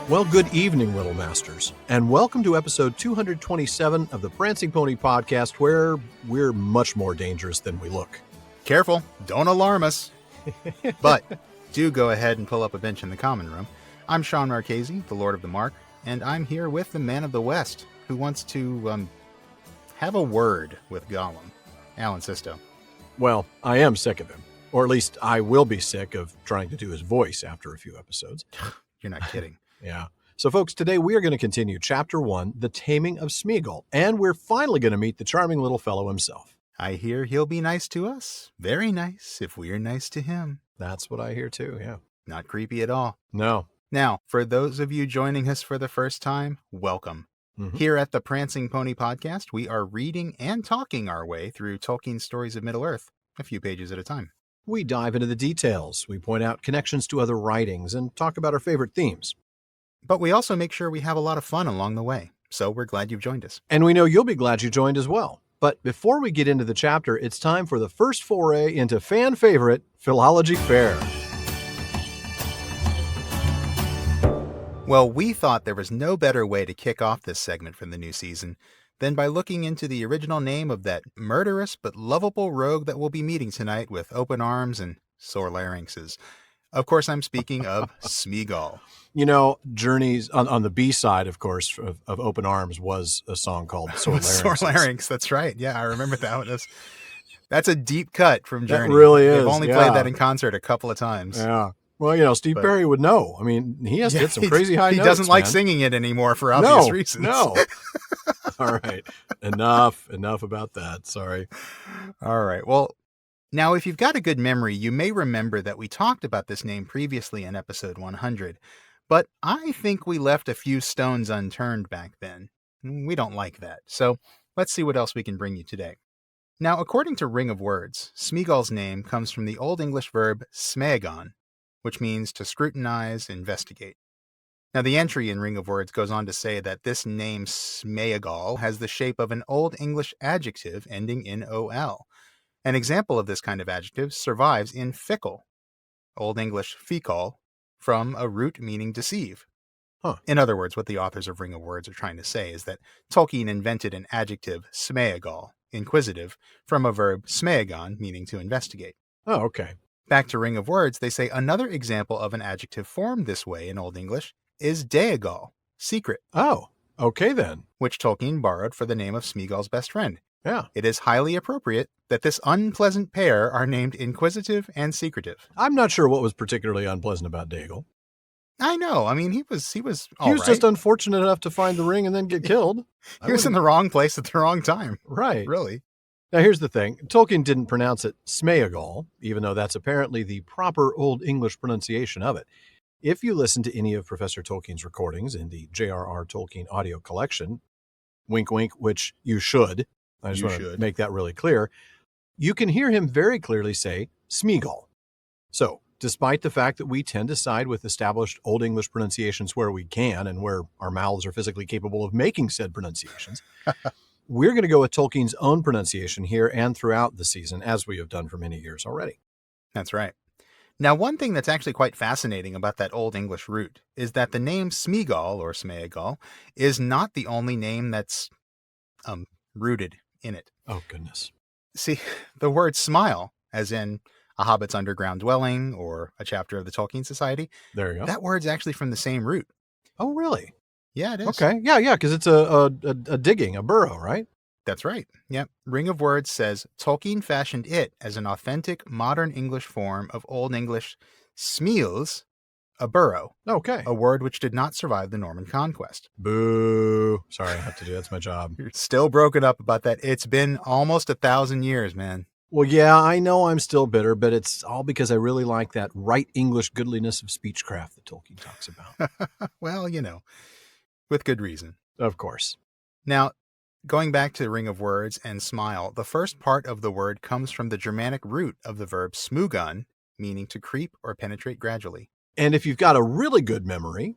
Well, good evening, Little Masters, and welcome to episode 227 of the Prancing Pony podcast, where we're much more dangerous than we look. Careful, don't alarm us. But do go ahead and pull up a bench in the common room. I'm Sean Marchese, the Lord of the Mark, and I'm here with the Man of the West, who wants to have a word with Gollum, Alan Sisto. Well, I am sick of him, or at least I will be sick of trying to do his voice after a few episodes. You're not kidding. Yeah. So, folks, today we are going to continue Chapter 1, The Taming of Sméagol, and we're finally going to meet the charming little fellow himself. I hear he'll be nice to us. Very nice, if we're nice to him. That's what I hear, too, yeah. Not creepy at all. No. Now, for those of you joining us for the first time, welcome. Here at the Prancing Pony podcast, we are reading and talking our way through Tolkien's stories of Middle-earth, a few pages at a time. We dive into the details, we point out connections to other writings, and talk about our favorite themes. But we also make sure we have a lot of fun along the way, so we're glad you've joined us. And we know you'll be glad you joined as well. But before we get into the chapter, it's time for the first foray into fan favorite, Philology Fair. Well, we thought there was no better way to kick off this segment from the new season than by looking into the original name of that murderous but lovable rogue that we'll be meeting tonight with open arms and sore larynxes. Of course, I'm speaking of Sméagol. You know, Journey's on the B side, of course, of Open Arms was a song called Sore Larynx. Sore Larynx, that's right. Yeah, I remember that one. That's a deep cut from Journey. That really is. They've only played that in concert a couple of times. Yeah. Well, you know, Steve Perry would know. I mean, he has to hit some crazy high notes. He doesn't like singing it anymore for obvious reasons. No. All right. Enough about that. Sorry. All right. Well, now, if you've got a good memory, you may remember that we talked about this name previously in episode 100, but I think we left a few stones unturned back then. We don't like that, so let's see what else we can bring you today. Now, according to Ring of Words, Sméagol's name comes from the Old English verb sméagon, which means to scrutinize, investigate. Now, the entry in Ring of Words goes on to say that this name Sméagol has the shape of an Old English adjective ending in ol. An example of this kind of adjective survives in fickle, Old English fecal, from a root meaning deceive. In other words, what the authors of Ring of Words are trying to say is that Tolkien invented an adjective Sméagol, inquisitive, from a verb sméagon, meaning to investigate. Oh, okay. Back to Ring of Words, they say another example of an adjective formed this way in Old English is Deagol, secret. Oh, okay then. Which Tolkien borrowed for the name of Sméagol's best friend. Yeah. It is highly appropriate that this unpleasant pair are named inquisitive and secretive. I'm not sure what was particularly unpleasant about Deagol. I know. I mean, he was just unfortunate enough to find the ring and then get killed. He was in the wrong place at the wrong time. Right. Really. Now, here's the thing. Tolkien didn't pronounce it Sméagol, even though that's apparently the proper Old English pronunciation of it. If you listen to any of Professor Tolkien's recordings in the J.R.R. Tolkien audio collection, wink, wink, which you should, I just want to make that really clear, you can hear him very clearly say Sméagol. So, despite the fact that we tend to side with established Old English pronunciations where we can and where our mouths are physically capable of making said pronunciations, we're going to go with Tolkien's own pronunciation here and throughout the season, as we have done for many years already. That's right. Now, one thing that's actually quite fascinating about that Old English root is that the name Sméagol or Sméagol is not the only name that's rooted in it. Oh, goodness. See, the word smile, as in a hobbit's underground dwelling or a chapter of the Tolkien Society, there you go. That word's actually from the same root. Oh, really? Yeah, it is. Okay. Yeah, because it's a digging, a burrow, right? That's right. Yep. Ring of Words says Tolkien fashioned it as an authentic modern English form of Old English smeals, a burrow. Okay. A word which did not survive the Norman conquest. Boo. Sorry, I have to do that's my job. You're still broken up about that. It's been almost 1,000 years, man. Well, yeah, I know I'm still bitter, but it's all because I really like that right English goodliness of speechcraft that Tolkien talks about. Well, you know, with good reason. Of course. Now, going back to Ring of Words and smile, the first part of the word comes from the Germanic root of the verb smugon, meaning to creep or penetrate gradually. And if you've got a really good memory,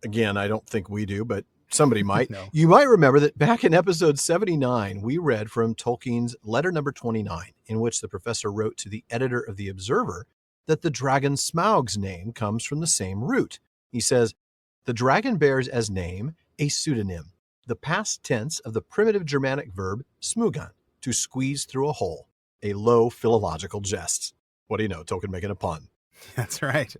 again, I don't think we do, but somebody might, No. You might remember that back in episode 79, we read from Tolkien's letter number 29, in which the professor wrote to the editor of The Observer that the dragon Smaug's name comes from the same root. He says, The dragon bears as name a pseudonym, the past tense of the primitive Germanic verb smugan, to squeeze through a hole, a low philological jest. What do you know, Tolkien making a pun. That's right.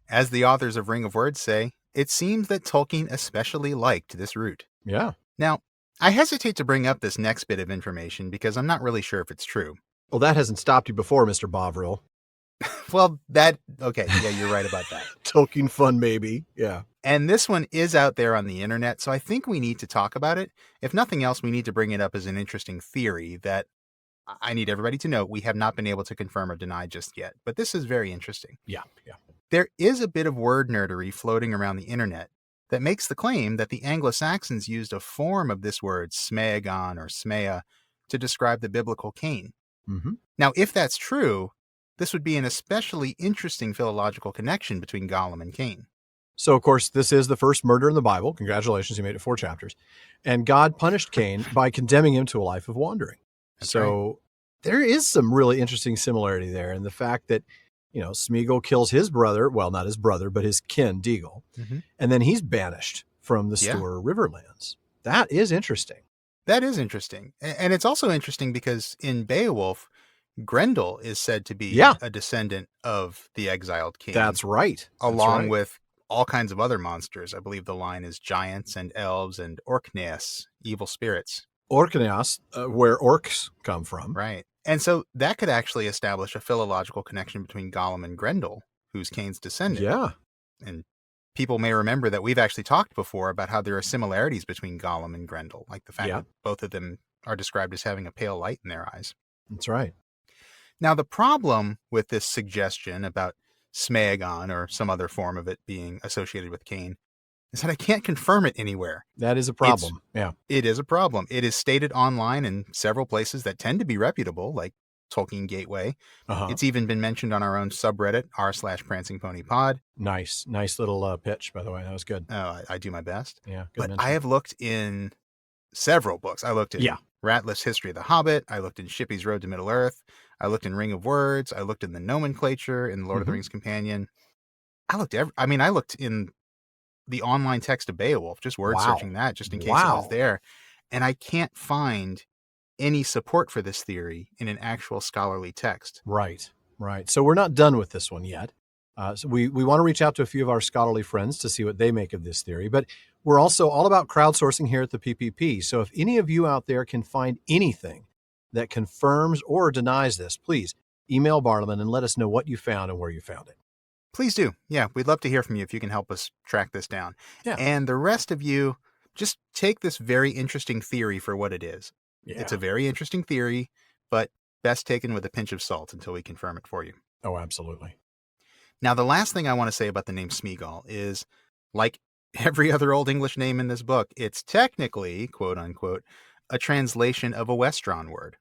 As the authors of Ring of Words say, it seems that Tolkien especially liked this root. Yeah. Now, I hesitate to bring up this next bit of information because I'm not really sure if it's true. Well, that hasn't stopped you before, Mr. Bovril. Well, okay, yeah, you're right about that. Tolkien fun, maybe. Yeah. And this one is out there on the internet, so I think we need to talk about it. If nothing else, we need to bring it up as an interesting theory that I need everybody to know we have not been able to confirm or deny just yet. But this is very interesting. Yeah. There is a bit of word nerdery floating around the internet that makes the claim that the Anglo-Saxons used a form of this word, Sméagon or Smea, to describe the biblical Cain. Mm-hmm. Now, if that's true, this would be an especially interesting philological connection between Gollum and Cain. So, of course, this is the first murder in the Bible. Congratulations, you made it 4 chapters. And God punished Cain by condemning him to a life of wandering. That's so right. There is some really interesting similarity there. And the fact that, Sméagol kills his brother, well, not his brother, but his kin, Deagle. Mm-hmm. And then he's banished from the Stour Riverlands. That is interesting. That is interesting. And it's also interesting because in Beowulf, Grendel is said to be a descendant of the exiled king. That's right. Along with all kinds of other monsters. I believe the line is giants and elves and orkneas, evil spirits. Orkneas, where orcs come from. Right. And so that could actually establish a philological connection between Gollum and Grendel, who's Cain's descendant. Yeah. And people may remember that we've actually talked before about how there are similarities between Gollum and Grendel, like the fact that both of them are described as having a pale light in their eyes. That's right. Now, the problem with this suggestion about Sméagon or some other form of it being associated with Cain is that I can't confirm it anywhere. That is a problem. It is a problem. It is stated online in several places that tend to be reputable, like Tolkien Gateway. It's even been mentioned on our own subreddit, r/PrancingPonyPod. Nice little pitch, by the way. That was good. Oh, I do my best. Yeah, good but mention. I have looked in several books. I looked in Ratliff's History of the Hobbit. I looked in Shippey's Road to Middle-earth. I looked in Ring of Words. I looked in the nomenclature in Lord of the Rings Companion. I looked in the online text of Beowulf, just word searching that, just in case it was there. And I can't find any support for this theory in an actual scholarly text. Right. So we're not done with this one yet. So we want to reach out to a few of our scholarly friends to see what they make of this theory. But we're also all about crowdsourcing here at the PPP. So if any of you out there can find anything that confirms or denies this, please email Barliman and let us know what you found and where you found it. Please do. Yeah, we'd love to hear from you if you can help us track this down. Yeah. And the rest of you, just take this very interesting theory for what it is. Yeah. It's a very interesting theory, but best taken with a pinch of salt until we confirm it for you. Oh, absolutely. Now, the last thing I want to say about the name Sméagol is, like every other Old English name in this book, it's technically, quote unquote, a translation of a Westron word.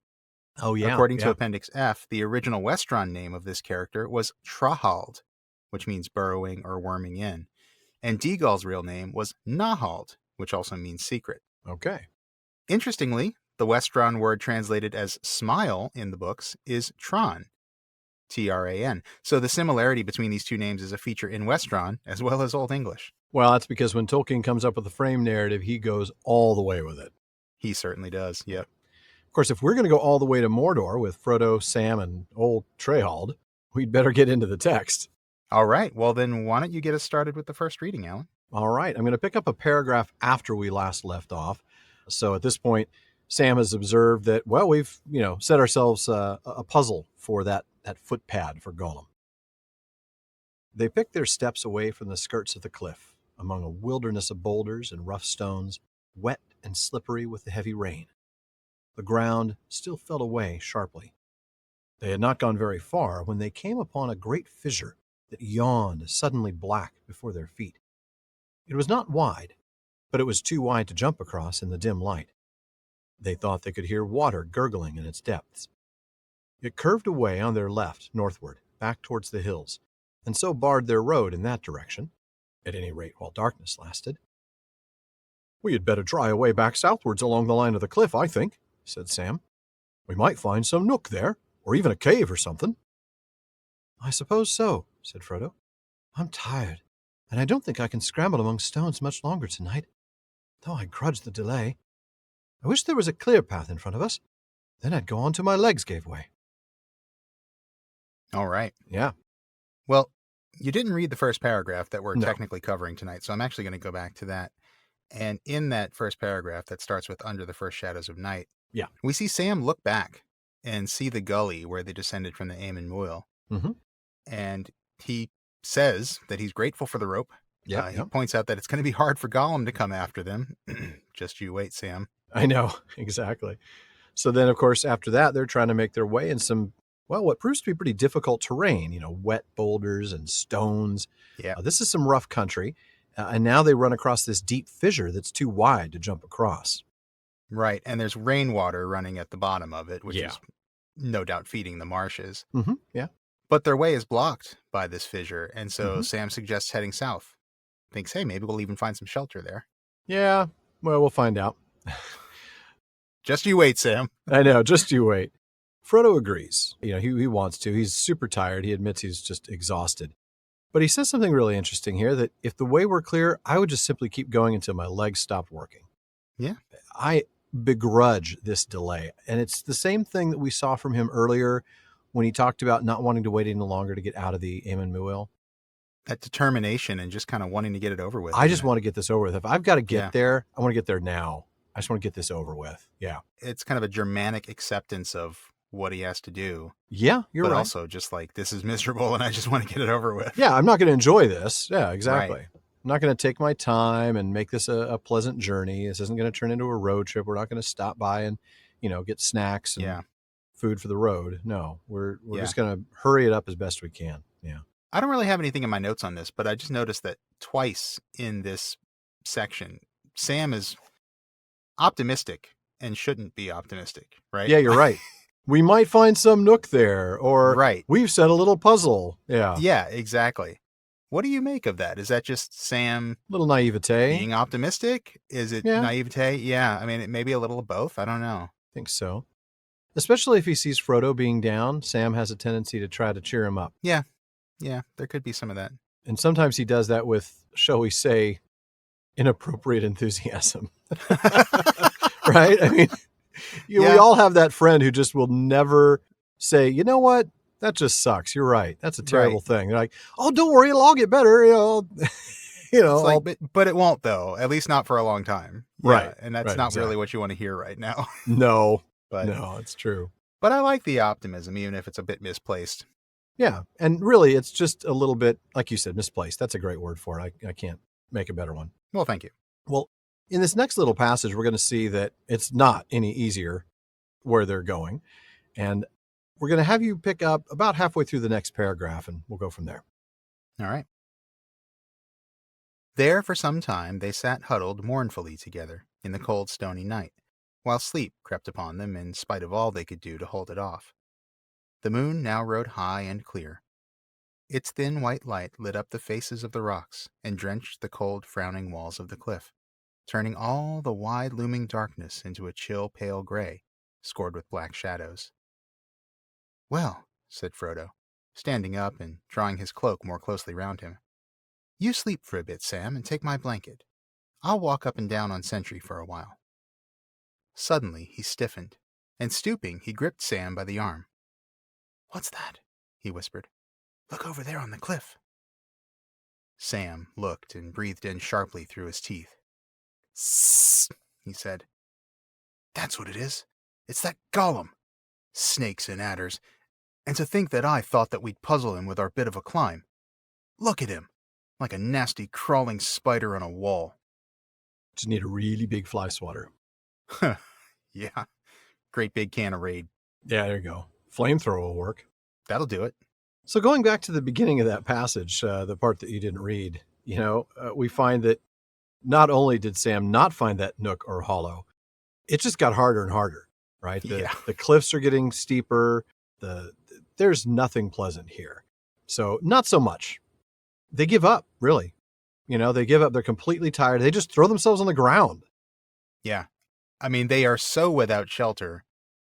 Oh, yeah. According to Appendix F, the original Westron name of this character was Trahald, which means burrowing or worming in. And Deagol's real name was Nahald, which also means secret. Okay. Interestingly, the Westron word translated as smile in the books is Tran, Tran. So the similarity between these two names is a feature in Westron as well as Old English. Well, that's because when Tolkien comes up with a frame narrative, he goes all the way with it. He certainly does, yep. Of course, if we're going to go all the way to Mordor with Frodo, Sam, and old Trahald, we'd better get into the text. All right. Well, then why don't you get us started with the first reading, Alan? All right. I'm going to pick up a paragraph after we last left off. So at this point, Sam has observed that, well, we've, set ourselves a puzzle for that footpad for Gollum. They picked their steps away from the skirts of the cliff, among a wilderness of boulders and rough stones, wet and slippery with the heavy rain. The ground still fell away sharply. They had not gone very far when they came upon a great fissure that yawned suddenly black before their feet. It was not wide, but it was too wide to jump across in the dim light. They thought they could hear water gurgling in its depths. It curved away on their left, northward, back towards the hills, and so barred their road in that direction, at any rate while darkness lasted. "We had better dry away back southwards along the line of the cliff, I think," said Sam. "We might find some nook there, or even a cave or something." "I suppose so," said Frodo. "I'm tired. and I don't think I can scramble among stones much longer tonight, though I grudge the delay. I wish there was a clear path in front of us. Then I'd go on till my legs gave way. All right. Yeah. Well, you didn't read the first paragraph that we're No. technically covering tonight, so I'm actually going to go back to that. And in that first paragraph that starts with Under the First Shadows of Night, Yeah. we see Sam look back and see the gully where they descended from the Aemon Muil. Mm-hmm. And he says that he's grateful for the rope. Yeah. He points out that it's going to be hard for Gollum to come after them. Just you wait, Sam. I know, exactly. So then, of course, after that, they're trying to make their way in some, well, what proves to be pretty difficult terrain, wet boulders and stones. Yeah. This is some rough country. And now they run across this deep fissure that's too wide to jump across. Right. And there's rainwater running at the bottom of it, which Yeah. is no doubt feeding the marshes. Mm-hmm. Yeah. But their way is blocked by this fissure. And so Sam suggests heading south. Thinks, hey, maybe we'll even find some shelter there. Yeah. Well, we'll find out. Just you wait, Sam. I know. Just you wait. Frodo agrees. He wants to. He's super tired. He admits he's just exhausted. But he says something really interesting here, that if the way were clear, I would just simply keep going until my legs stopped working. Yeah. I begrudge this delay. And it's the same thing that we saw from him earlier when he talked about not wanting to wait any longer to get out of the Aemon Muil. That determination and just kind of wanting to get it over with. I just want to get this over with. If I've got to get there, I want to get there now. I just want to get this over with. Yeah. It's kind of a Germanic acceptance of what he has to do. Yeah, you're right. But also just like, this is miserable and I just want to get it over with. Yeah, I'm not going to enjoy this. Yeah, exactly. Right. I'm not going to take my time and make this a pleasant journey. This isn't going to turn into a road trip. We're not going to stop by and, get snacks and food for the road. No, we're just going to hurry it up as best we can. Yeah. I don't really have anything in my notes on this, but I just noticed that twice in this section, Sam is optimistic and shouldn't be optimistic, right? Yeah, you're right. We might find some nook there, or we've set a little puzzle. Yeah. Yeah, exactly. What do you make of that? Is that just Sam little naivete being optimistic? Is it naivete? Yeah. I mean, it may be a little of both. I don't know. I think so. Especially if he sees Frodo being down, Sam has a tendency to try to cheer him up. Yeah. Yeah, there could be some of that. And sometimes he does that with, shall we say, inappropriate enthusiasm. Right? I mean, we all have that friend who just will never say, you know what? That just sucks. You're right. That's a terrible thing. They're like, oh, don't worry. It'll all get better. But it won't, though. At least not for a long time. Right. And that's not really what you want to hear right now. No, it's true. But I like the optimism, even if it's a bit misplaced. Yeah. And really, it's just a little bit, like you said, misplaced. That's a great word for it. I can't make a better one. Well, thank you. Well, in this next little passage, we're going to see that it's not any easier where they're going. And we're going to have you pick up about halfway through the next paragraph, and we'll go from there. All right. There for some time they sat huddled mournfully together in the cold stony night, while sleep crept upon them in spite of all they could do to hold it off. The moon now rode high and clear. Its thin white light lit up the faces of the rocks and drenched the cold, frowning walls of the cliff, turning all the wide-looming darkness into a chill, pale gray, scored with black shadows. Well, said Frodo, standing up and drawing his cloak more closely round him. You sleep for a bit, Sam, and take my blanket. I'll walk up and down on sentry for a while. Suddenly he stiffened, and stooping, he gripped Sam by the arm. What's that? He whispered. Look over there on the cliff. Sam looked and breathed in sharply through his teeth. Sssss, he said. That's what it is. It's that Gollum. Snakes and adders. And to think that I thought that we'd puzzle him with our bit of a climb. Look at him, like a nasty crawling spider on a wall. Just need a really big fly swatter. Yeah, great big can of Raid. Yeah, there you go. Flamethrower will work. That'll do it. So going back to the beginning of that passage, the part that you didn't read, we find that not only did Sam not find that nook or hollow, it just got harder and harder, right? The cliffs are getting steeper. There's nothing pleasant here. So not so much. They give up, really. They give up. They're completely tired. They just throw themselves on the ground. Yeah. I mean, they are so without shelter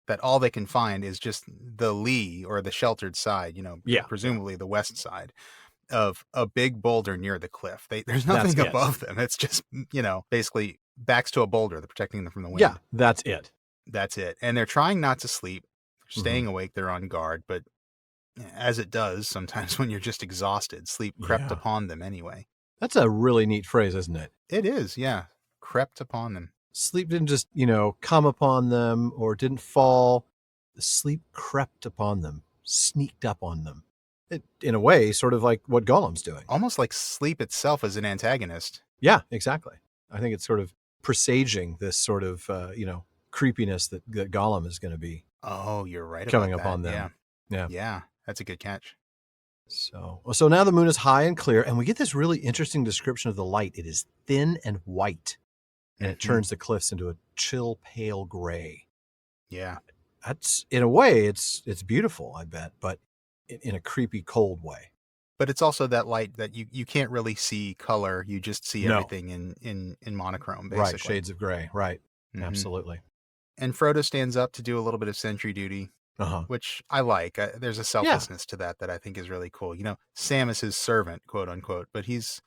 that all they can find is just the lee or the sheltered side, presumably the west side. of a big boulder near the cliff. There's That's nothing it. above them. It's just, basically backs to a boulder. They're protecting them from the wind. Yeah, that's it. That's it. And they're trying not to sleep. They're staying Mhm. awake. They're on guard. But as it does, sometimes when you're just exhausted, sleep crept Yeah. upon them anyway. That's a really neat phrase, isn't it? It is, yeah. Crept upon them. Sleep didn't just, come upon them or didn't fall. The sleep crept upon them, sneaked up on them. In a way, sort of like what Gollum's doing. Almost like sleep itself as an antagonist. Yeah, exactly. I think it's sort of presaging this sort of, creepiness that Gollum is going to be. Oh, you're right coming about that. upon them. Yeah, that's a good catch. So now the moon is high and clear, and we get this really interesting description of the light. It is thin and white, and it turns the cliffs into a chill, pale gray. Yeah. That's, in a way, it's beautiful, I bet, but in a creepy, cold way. But it's also that light that you can't really see color. You just see No. everything in monochrome, basically. Right, shades of gray. Right, absolutely. And Frodo stands up to do a little bit of sentry duty, which I like. There's a selflessness to that I think is really cool. Sam is his servant, quote unquote, but he's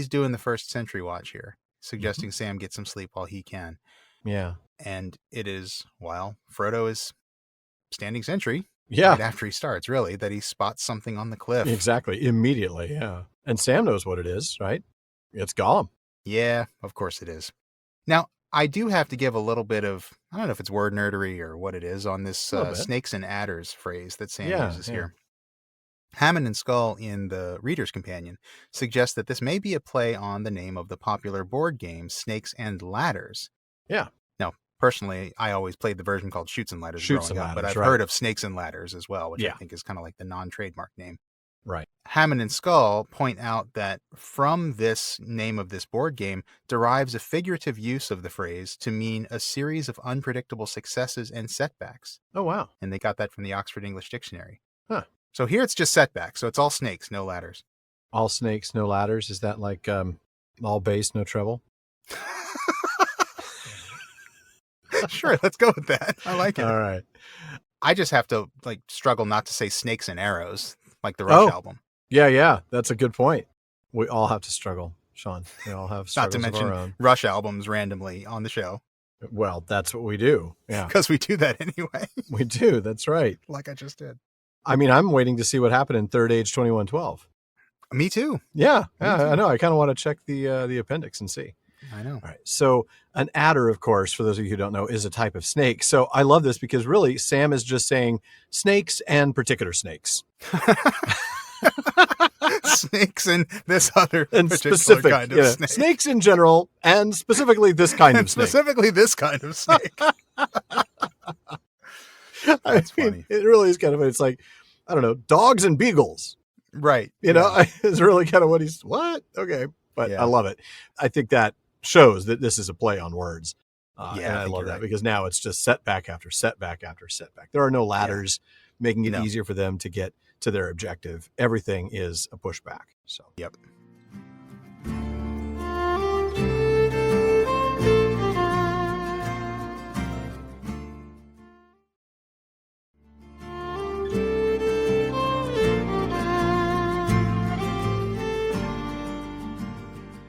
doing the first sentry watch here, suggesting Sam get some sleep while he can. Yeah. And it is while Frodo is standing sentry, right after he starts, really, that he spots something on the cliff. Exactly, immediately, yeah. And Sam knows what it is, right? It's Gollum. Yeah, of course it is. Now, I do have to give a little bit of, I don't know if it's word nerdery or what it is, on this snakes and adders phrase that Sam uses here. Hammond and Skull in the Reader's Companion suggest that this may be a play on the name of the popular board game Snakes and Ladders. Yeah. Now, personally, I always played the version called Shoots and Ladders growing up, but I've heard of Snakes and Ladders as well, which I think is kind of like the non-trademark name. Right. Hammond and Skull point out that from this name of this board game derives a figurative use of the phrase to mean a series of unpredictable successes and setbacks. Oh, wow. And they got that from the Oxford English Dictionary. Huh. So here it's just setbacks. So it's all snakes, no ladders. All snakes, no ladders? Is that like all bass, no treble? Sure, let's go with that. I like it. All right. I just have to struggle not to say snakes and arrows, like the Rush album. Yeah. That's a good point. We all have to struggle, Sean. We all have struggles not to mention of our own. Rush albums randomly on the show. Well, that's what we do. Yeah. Because we do that anyway. We do. That's right. Like I just did. I mean, I'm waiting to see what happened in Third Age 2112. Me too. Yeah. I know. I kind of want to check the appendix and see. I know. All right. So an adder, of course, for those of you who don't know, is a type of snake. So I love this because really Sam is just saying snakes and particular snakes. Snakes and this other and particular specific kind of snake. Snakes in general, and specifically this kind of snake. Specifically this kind of snake. That's funny. It really is kind of, it's like, I don't know, dogs and beagles. Right. You know, is really kind of what? Okay. But I love it. I think that shows that this is a play on words. And I love that because now it's just setback after setback after setback. There are no ladders making it easier for them to get to their objective. Everything is a pushback. So, yep.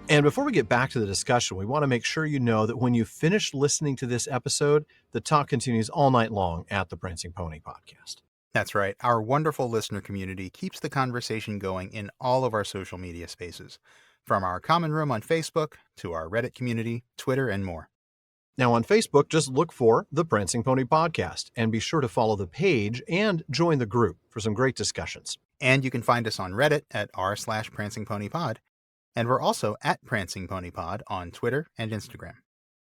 And before we get back to the discussion, we want to make sure you know that when you finish listening to this episode, the talk continues all night long at the Prancing Pony podcast. That's right. Our wonderful listener community keeps the conversation going in all of our social media spaces, from our common room on Facebook to our Reddit community, Twitter, and more. Now on Facebook, just look for the Prancing Pony podcast and be sure to follow the page and join the group for some great discussions. And you can find us on Reddit at r/prancingponypod. And we're also at Prancing Pony Pod on Twitter and Instagram.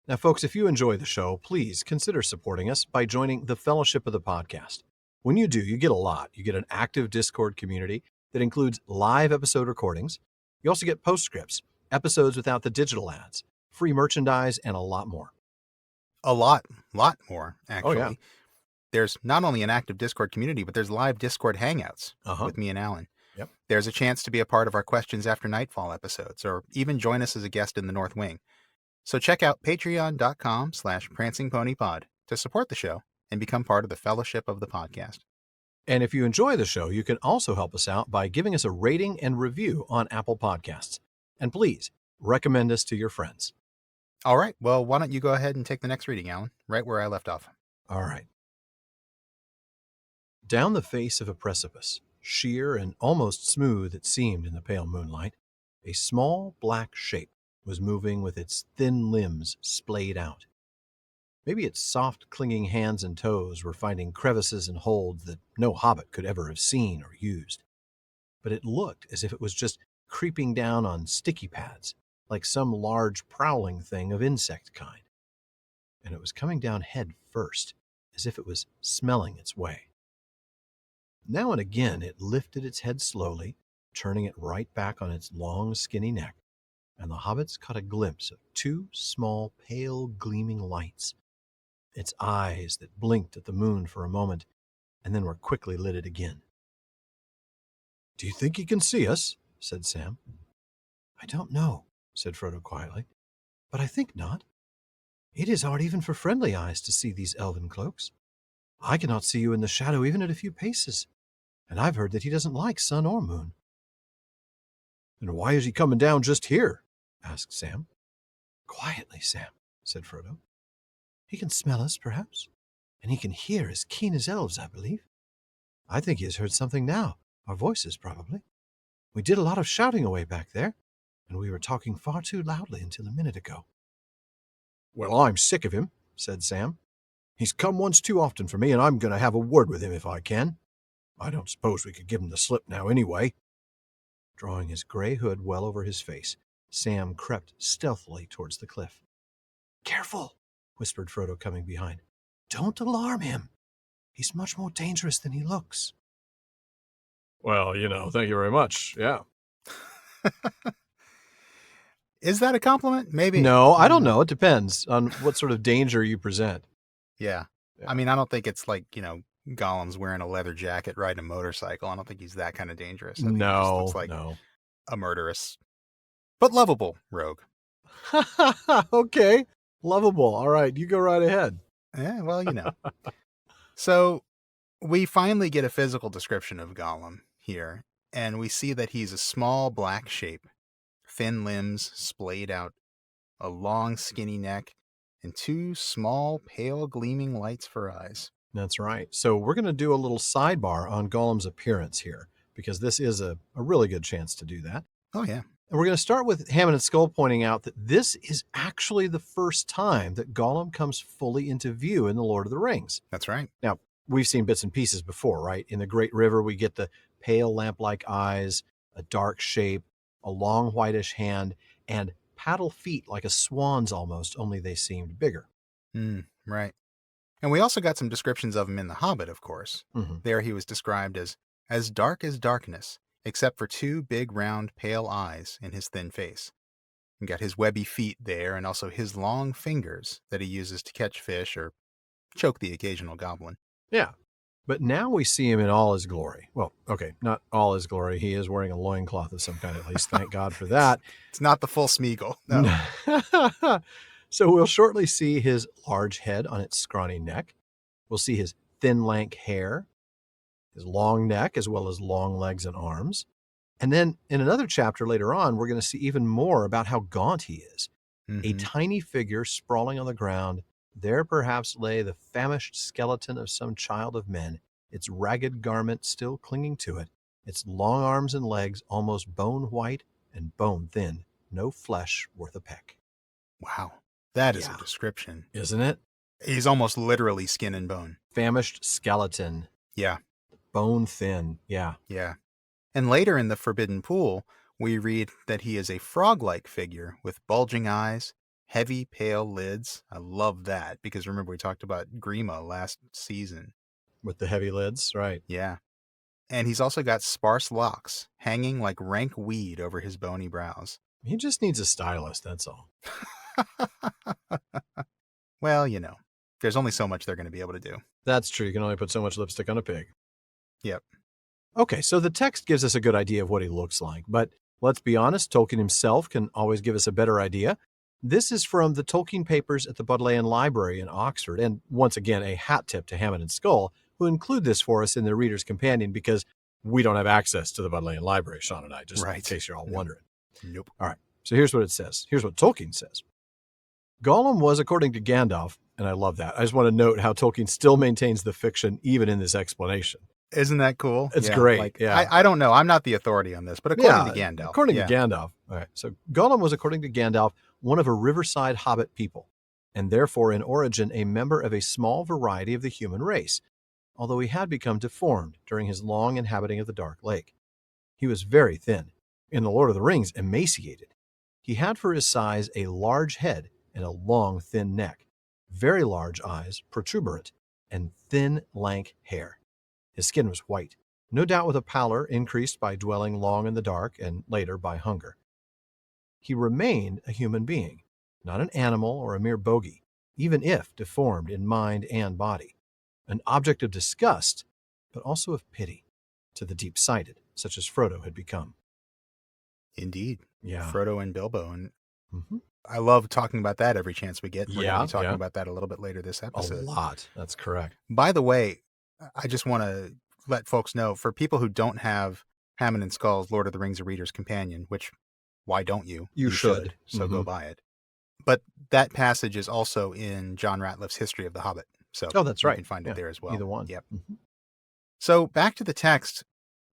Now, folks, if you enjoy the show, please consider supporting us by joining the Fellowship of the Podcast. When you do, you get a lot. You get an active Discord community that includes live episode recordings. You also get postscripts, episodes without the digital ads, free merchandise, and a lot more. A lot more, actually. Oh, yeah. There's not only an active Discord community, but there's live Discord hangouts with me and Alan. Yep. There's a chance to be a part of our Questions After Nightfall episodes, or even join us as a guest in the North Wing. So check out patreon.com/prancingponypod to support the show and become part of the Fellowship of the Podcast. And if you enjoy the show, you can also help us out by giving us a rating and review on Apple Podcasts. And please, recommend us to your friends. All right, well, why don't you go ahead and take the next reading, Alan, right where I left off. All right. Down the face of a precipice, sheer and almost smooth it seemed in the pale moonlight, a small black shape was moving with its thin limbs splayed out. Maybe its soft, clinging hands and toes were finding crevices and holds that no hobbit could ever have seen or used. But it looked as if it was just creeping down on sticky pads, like some large prowling thing of insect kind. And it was coming down head first, as if it was smelling its way. Now and again it lifted its head slowly, turning it right back on its long, skinny neck, and the hobbits caught a glimpse of two small, pale, gleaming lights. Its eyes that blinked at the moon for a moment, and then were quickly lidded again. "Do you think he can see us?" said Sam. "I don't know," said Frodo quietly, "but I think not. It is hard even for friendly eyes to see these elven cloaks. I cannot see you in the shadow even at a few paces, and I've heard that he doesn't like sun or moon." "And why is he coming down just here?" asked Sam. "Quietly, Sam," said Frodo. "He can smell us, perhaps, and he can hear as keen as elves, I believe. I think he has heard something now, our voices probably. We did a lot of shouting away back there, and we were talking far too loudly until a minute ago." "Well, I'm sick of him," said Sam. "He's come once too often for me, and I'm going to have a word with him if I can. I don't suppose we could give him the slip now anyway." Drawing his gray hood well over his face, Sam crept stealthily towards the cliff. "Careful," whispered Frodo, coming behind. "Don't alarm him. He's much more dangerous than he looks." "Well, thank you very much. Yeah." Is that a compliment? Maybe. No, I don't know. It depends on what sort of danger you present. Yeah. I mean, I don't think it's like, Gollum's wearing a leather jacket riding a motorcycle. I don't think he's that kind of dangerous. I think he just looks like a murderous, but lovable rogue. Okay. Lovable. All right. You go right ahead. Yeah, well, So we finally get a physical description of Gollum here, and we see that he's a small black shape, thin limbs splayed out, a long skinny neck, and two small pale gleaming lights for eyes. That's right. So we're going to do a little sidebar on Gollum's appearance here, because this is a really good chance to do that. Oh, yeah. And we're going to start with Hammond and Skull pointing out that this is actually the first time that Gollum comes fully into view in The Lord of the Rings. That's right. Now, we've seen bits and pieces before, right? In the Great River, we get the pale lamp-like eyes, a dark shape, a long whitish hand, and paddle feet like a swan's almost, only they seemed bigger. Right. And we also got some descriptions of him in The Hobbit, of course. Mm-hmm. There he was described as dark as darkness, except for two big round pale eyes in his thin face. And got his webby feet there, and also his long fingers that he uses to catch fish or choke the occasional goblin. Yeah. But now we see him in all his glory. Well, okay, not all his glory. He is wearing a loincloth of some kind, at least. Thank God for that. It's not the full Sméagol. No. So we'll shortly see his large head on its scrawny neck. We'll see his thin, lank hair, his long neck, as well as long legs and arms. And then in another chapter later on, we're going to see even more about how gaunt he is. Mm-hmm. A tiny figure sprawling on the ground. There perhaps lay the famished skeleton of some child of men, its ragged garment still clinging to it, its long arms and legs almost bone white and bone thin, no flesh worth a peck. Wow. That is a description. Isn't it? He's almost literally skin and bone. Famished skeleton. Yeah. Bone thin. Yeah. Yeah. And later in the Forbidden Pool, we read that he is a frog-like figure with bulging eyes, heavy, pale lids. I love that because remember we talked about Grima last season. With the heavy lids, right. Yeah. And he's also got sparse locks hanging like rank weed over his bony brows. He just needs a stylist, that's all. Well, there's only so much they're going to be able to do. That's true. You can only put so much lipstick on a pig. Yep. Okay, so the text gives us a good idea of what he looks like, but let's be honest, Tolkien himself can always give us a better idea. This is from the Tolkien papers at the Bodleian Library in Oxford, and once again, a hat tip to Hammond and Skull who include this for us in their Reader's Companion because we don't have access to the Bodleian Library, Sean and I, just in case you're all wondering. Nope. All right, so here's what it says. Here's what Tolkien says. Gollum was, according to Gandalf, and I love that. I just want to note how Tolkien still maintains the fiction even in this explanation. Isn't that cool? It's great. I don't know. I'm not the authority on this, but according to Gandalf. According to Gandalf. All right. So Gollum was, according to Gandalf, one of a riverside hobbit people, and therefore in origin a member of a small variety of the human race, although he had become deformed during his long inhabiting of the Dark Lake. He was very thin. In The Lord of the Rings, emaciated. He had for his size a large head and a long, thin neck, very large eyes, protuberant, and thin, lank hair. His skin was white, no doubt with a pallor increased by dwelling long in the dark and later by hunger. He remained a human being, not an animal or a mere bogey, even if deformed in mind and body, an object of disgust, but also of pity to the deep-sighted, such as Frodo had become. Indeed. Yeah. Frodo and Bilbo. And I love talking about that every chance we get. We're going to be talking about that a little bit later this episode. A lot. That's correct. By the way, I just want to let folks know, for people who don't have Hammond and Skull's Lord of the Rings: A Reader's Companion, which, why don't you? You should. So go buy it. But that passage is also in John Ratliff's History of the Hobbit. So that's right. You can find it there as well. Either one. Yep. So back to the text.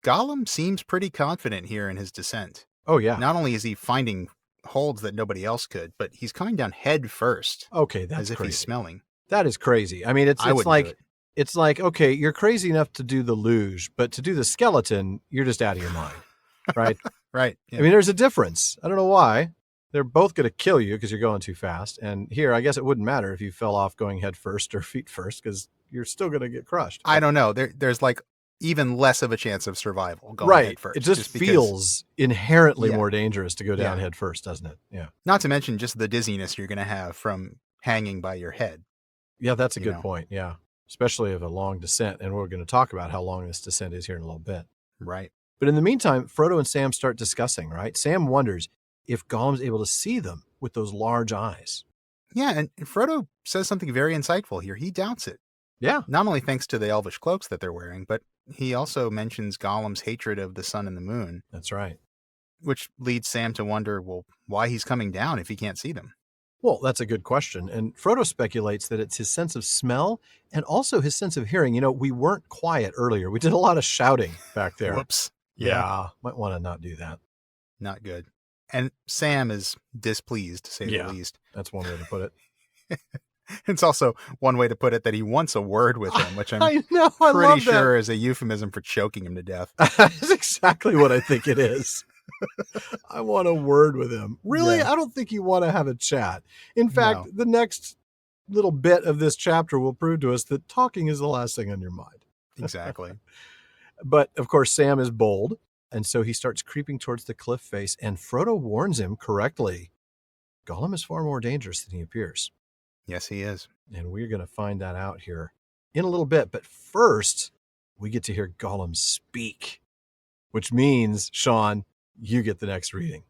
Gollum seems pretty confident here in his descent. Oh, yeah. Not only is he finding holds that nobody else could, but he's coming down head first. Okay, that's as if crazy. He's smelling. That is crazy. I mean, it's like, okay, you're crazy enough to do the luge, but to do the skeleton, you're just out of your mind, right? Right. Yeah. I mean, there's a difference. I don't know why. They're both going to kill you because you're going too fast. And here, I guess it wouldn't matter if you fell off going head first or feet first because you're still going to get crushed. I don't know. There's like even less of a chance of survival going head first. It just feels inherently more dangerous to go down head first, doesn't it? Yeah. Not to mention just the dizziness you're going to have from hanging by your head. Yeah, that's a good point. Yeah. Especially of a long descent. And we're going to talk about how long this descent is here in a little bit. Right. But in the meantime, Frodo and Sam start discussing, right? Sam wonders if Gollum's able to see them with those large eyes. Yeah, and Frodo says something very insightful here. He doubts it. Yeah. Not only thanks to the elvish cloaks that they're wearing, but he also mentions Gollum's hatred of the sun and the moon. That's right. Which leads Sam to wonder, well, why he's coming down if he can't see them. Well, that's a good question. And Frodo speculates that it's his sense of smell and also his sense of hearing. You know, we weren't quiet earlier. We did a lot of shouting back there. Whoops. Yeah. Might want to not do that. Not good. And Sam is displeased, to say the least. That's one way to put it. It's also one way to put it that he wants a word with him, which I'm I pretty sure is a euphemism for choking him to death. That's exactly what I think it is. I want a word with him. Really? Yeah. I don't think you want to have a chat. In fact, the next little bit of this chapter will prove to us that talking is the last thing on your mind. Exactly. But, of course, Sam is bold, and so he starts creeping towards the cliff face, and Frodo warns him correctly. Gollum is far more dangerous than he appears. Yes, he is. And we're going to find that out here in a little bit. But first, we get to hear Gollum speak, which means, Sean, you get the next reading.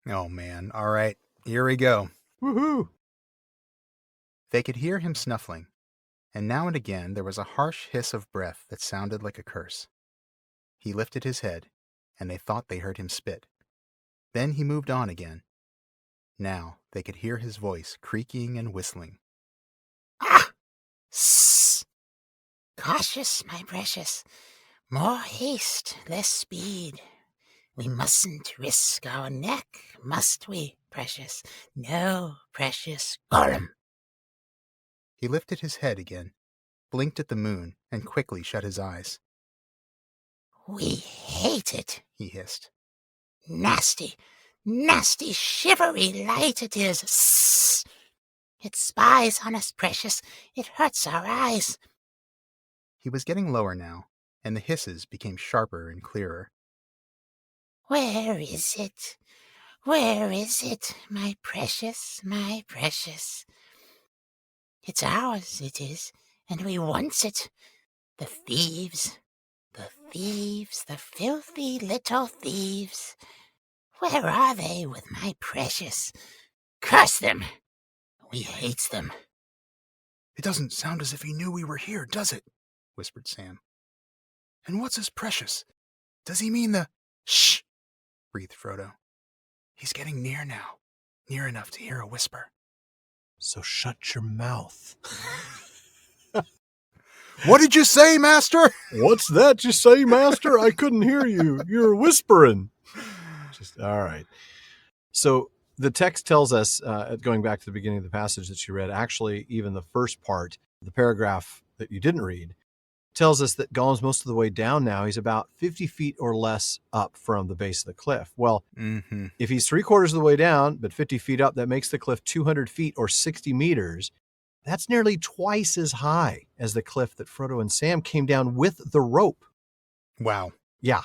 Oh, man. All right. Here we go. Woohoo! They could hear him snuffling, and now and again there was a harsh hiss of breath that sounded like a curse. He lifted his head, and they thought they heard him spit. Then he moved on again. Now they could hear his voice creaking and whistling. Ah! Sss! Cautious, my precious. More haste, less speed. We mustn't risk our neck, must we, precious? No, precious Gollum. He lifted his head again, blinked at the moon, and quickly shut his eyes. We hate it, he hissed. Nasty, nasty, shivery light it is. Sss! It spies on us, precious. It hurts our eyes. He was getting lower now, and the hisses became sharper and clearer. Where is it? Where is it, my precious, my precious? It's ours, it is, and we wants it. The thieves, the filthy little thieves. Where are they with my precious? Curse them! We hates them. It doesn't sound as if he knew we were here, does it? whispered Sam. And what's his precious? Does he mean the... Shh! Breathed Frodo. He's getting near now. Near enough to hear a whisper. So shut your mouth. What did you say, Master? What's that you say, Master? I couldn't hear you. You're whispering. All right. So the text tells us, going back to the beginning of the passage that you read, actually, even the first part, the paragraph that you didn't read, tells us that Gollum's most of the way down now. He's about 50 feet or less up from the base of the cliff. Well, if he's 3/4 of the way down, but 50 feet up, that makes the cliff 200 feet or 60 meters. That's nearly twice as high as the cliff that Frodo and Sam came down with the rope. Wow. Yeah.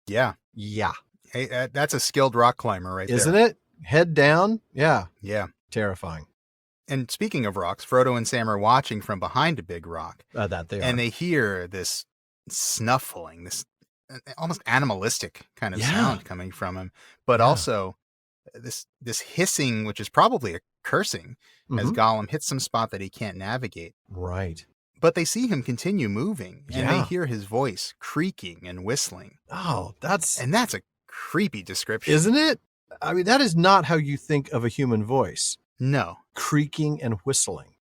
Yeah. Yeah. Hey, that's a skilled rock climber right there. Isn't it? Head down. Yeah. Yeah. Terrifying. And speaking of rocks, Frodo and Sam are watching from behind a big rock. That they are. And they hear this snuffling, this almost animalistic kind of sound coming from him, but also this hissing, which is probably a cursing, as Gollum hits some spot that he can't navigate. Right. But they see him continue moving, and they hear his voice creaking and whistling. Oh, that's a creepy description. Isn't it? I mean, that is not how you think of a human voice. No. Creaking and whistling.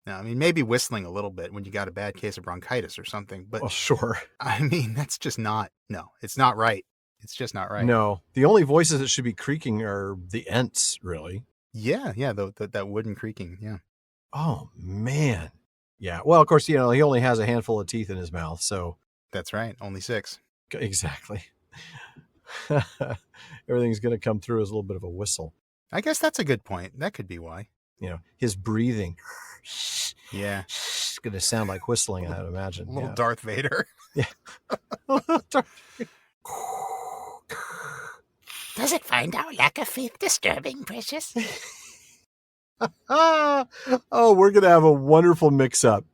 No, I mean, maybe whistling a little bit when you got a bad case of bronchitis or something, but... Well, sure. I mean, that's just not... No, it's not right. It's just not right. No. The only voices that should be creaking are the Ents, really. Yeah, that wooden creaking, yeah. Oh, man. Yeah, well, of course, he only has a handful of teeth in his mouth, so... That's right, only 6. Exactly. Everything's going to come through as a little bit of a whistle. I guess that's a good point. That could be why. His breathing. Yeah. It's going to sound like whistling, I'd imagine. A little Darth Vader. Yeah. Does it find our lack of faith disturbing, precious? Oh, we're going to have a wonderful mix-up.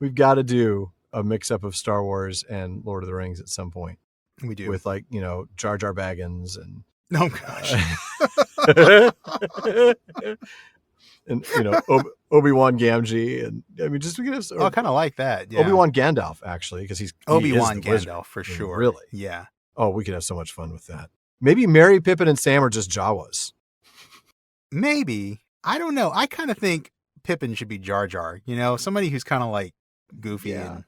We've got to do a mix-up of Star Wars and Lord of the Rings at some point. We do. With Jar Jar Baggins and... Oh, gosh. and, Obi-Wan Gamgee. And I mean, just... I kind of like that. Yeah. Obi-Wan Gandalf, actually, because Obi-Wan Gandalf, for sure. Really? Yeah. Oh, we could have so much fun with that. Maybe Merry, Pippin, and Sam are just Jawas. Maybe. I don't know. I kind of think Pippin should be Jar Jar. Somebody who's kind of like goofy and,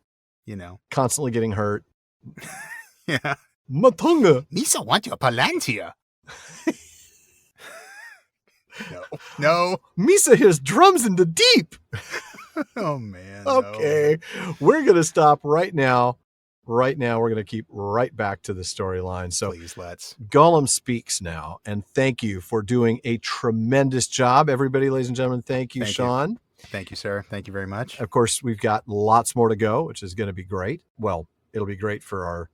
constantly getting hurt. Yeah. Matunga. Misa want your Palantir. No. Misa hears drums in the deep. Oh, man. Okay. No. We're going to stop right now. Right now, we're going to keep right back to the storyline. So please, let's. Gollum speaks now, and thank you for doing a tremendous job. Everybody, ladies and gentlemen, thank you, Sean. Thank you, sir. Thank you very much. Of course, we've got lots more to go, which is going to be great. Well, it'll be great for our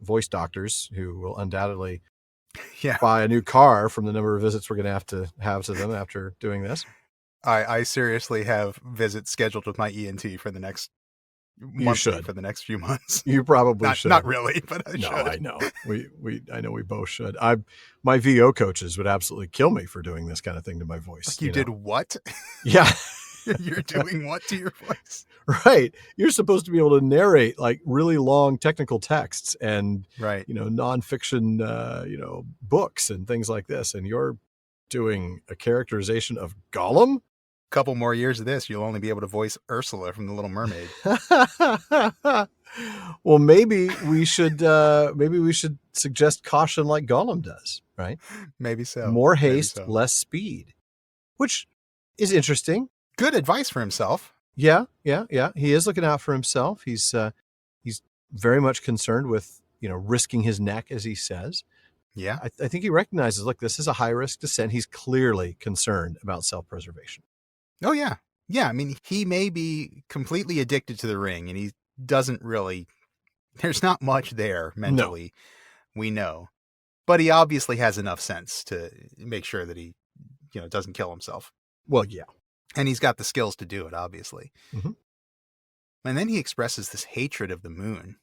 voice doctors who will undoubtedly buy a new car from the number of visits we're going to have to them after doing this. I seriously have visits scheduled with my ENT for the next for the next few months. You probably should. Not really, but I should. I know. I know we both should. My VO coaches would absolutely kill me for doing this kind of thing to my voice. Like you did what? Yeah. You're doing what to your voice? Right. You're supposed to be able to narrate like really long technical texts and nonfiction books and things like this. And you're doing a characterization of Gollum? Couple more years of this, you'll only be able to voice Ursula from The Little Mermaid. Well, maybe we should suggest caution like Gollum does, right? Maybe so. More haste, less speed, which is interesting. Good advice for himself. Yeah. He is looking out for himself. He's very much concerned with risking his neck, as he says. Yeah, I think he recognizes. Look, this is a high risk descent. He's clearly concerned about self-preservation. Oh, yeah. Yeah, I mean, he may be completely addicted to the ring, and he doesn't really... There's not much there mentally, we know. But he obviously has enough sense to make sure that he, doesn't kill himself. Well, yeah. And he's got the skills to do it, obviously. Mm-hmm. And then he expresses this hatred of the moon,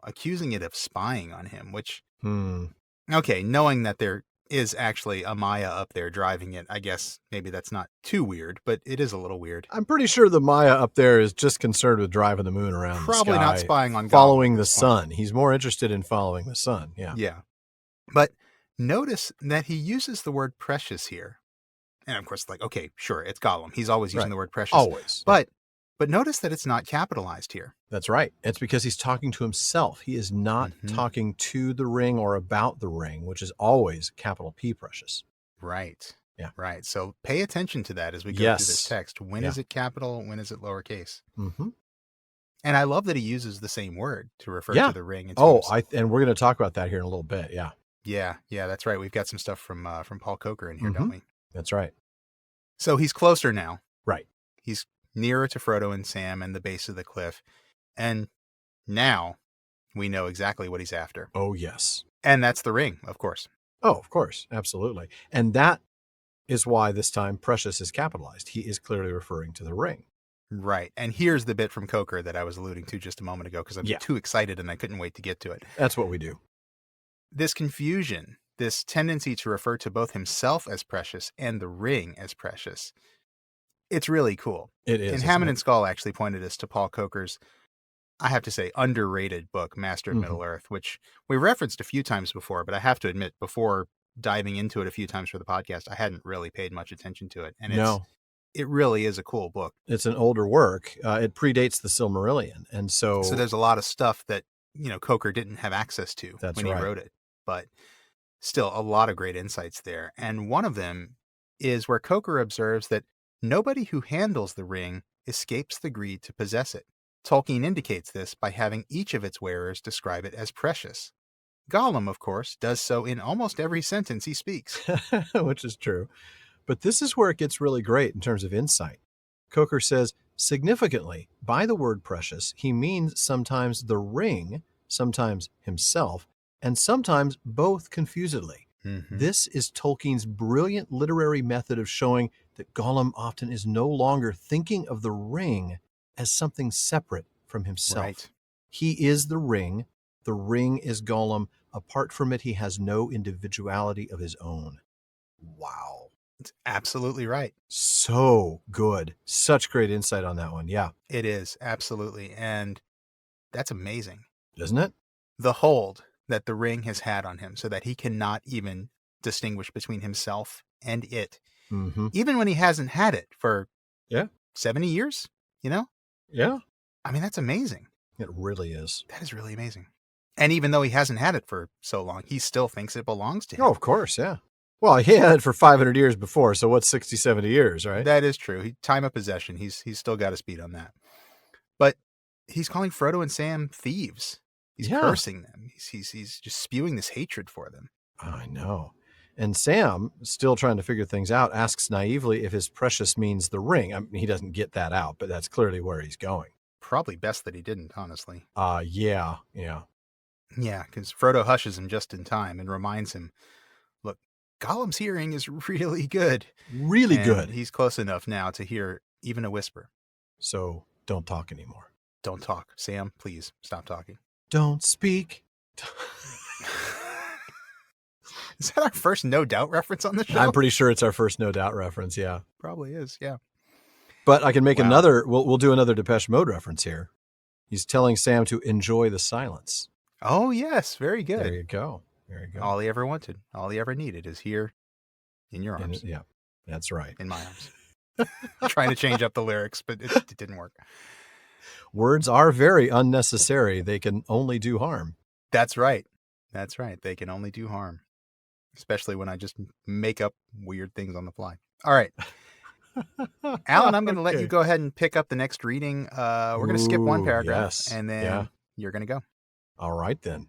accusing it of spying on him, which... Okay, knowing that they're is actually a Maya up there driving it. I guess maybe that's not too weird, but it is a little weird. I'm pretty sure the Maya up there is just concerned with driving the moon around Probably the sky. not spying on Gollum following at the this point. sun. He's more interested in following the sun. Yeah. Yeah. But notice that he uses the word precious here. And of course, like, okay, sure, it's Gollum. He's always using Right. the word precious. Always. But notice that it's not capitalized here. That's right. It's because he's talking to himself. He is not talking to the ring or about the ring, which is always capital P precious. Right. Yeah. Right. So pay attention to that as we go through this text. When is it capital? When is it lowercase? Mm-hmm. And I love that he uses the same word to refer to the ring. And and we're going to talk about that here in a little bit. Yeah. Yeah. That's right. We've got some stuff from Paul Coker in here, don't we? That's right. So he's closer now. Right. He's nearer to Frodo and Sam and the base of the cliff. And now we know exactly what he's after. Oh, yes. And that's the ring, of course. Oh, of course. Absolutely. And that is why this time precious is capitalized. He is clearly referring to the ring. Right. And here's the bit from Coker that I was alluding to just a moment ago because I'm too excited and I couldn't wait to get to it. That's what we do. This confusion, this tendency to refer to both himself as precious and the ring as precious, it's really cool. It is. And Hammond and Skull actually pointed us to Paul Coker's, I have to say, underrated book, Master of Middle-earth, which we referenced a few times before, but I have to admit, before diving into it a few times for the podcast, I hadn't really paid much attention to it. And it really is a cool book. It's an older work. It predates the Silmarillion. And so there's a lot of stuff that, Coker didn't have access to when he wrote it. But still, a lot of great insights there. And one of them is where Coker observes that nobody who handles the ring escapes the greed to possess it. Tolkien indicates this by having each of its wearers describe it as precious. Gollum, of course, does so in almost every sentence he speaks. Which is true. But this is where it gets really great in terms of insight. Coker says, significantly, by the word precious, he means sometimes the ring, sometimes himself, and sometimes both confusedly. This is Tolkien's brilliant literary method of showing that Gollum often is no longer thinking of the ring as something separate from himself. Right. He is the ring is Gollum. Apart from it, he has no individuality of his own. Wow. It's absolutely right. So good. Such great insight on that one. Yeah. It is, absolutely. And that's amazing. Isn't it? The hold that the ring has had on him so that he cannot even distinguish between himself and it. Even when he hasn't had it for 70 years, Yeah. I mean, that's amazing. It really is. That is really amazing. And even though he hasn't had it for so long, he still thinks it belongs to him. Oh, of course, yeah. Well, he had it for 500 years before, so what's 60, 70 years, right? That is true. Time of possession, he's still got his beat on that. But he's calling Frodo and Sam thieves. He's cursing them. He's just spewing this hatred for them. I know. And Sam, still trying to figure things out, asks naively if his precious means the ring. I mean, he doesn't get that out, but that's clearly where he's going. Probably best that he didn't, honestly. Yeah. Yeah, because Frodo hushes him just in time and reminds him, look, Gollum's hearing is really good. Really good. He's close enough now to hear even a whisper. So don't talk anymore. Don't talk. Sam, please stop talking. Don't speak. Is that our first No Doubt reference on the show? I'm pretty sure it's our first No Doubt reference, yeah. Probably is, yeah. But I can make another, we'll do another Depeche Mode reference here. He's telling Sam to enjoy the silence. Oh, yes. Very good. There you go. All he ever wanted, all he ever needed is here in your arms. Yeah, that's right. In my arms. Trying to change up the lyrics, but it didn't work. Words are very unnecessary. They can only do harm. That's right. They can only do harm. Especially when I just make up weird things on the fly. All right. Alan, I'm going to let you go ahead and pick up the next reading. We're going to skip one paragraph, and then you're going to go. All right, then.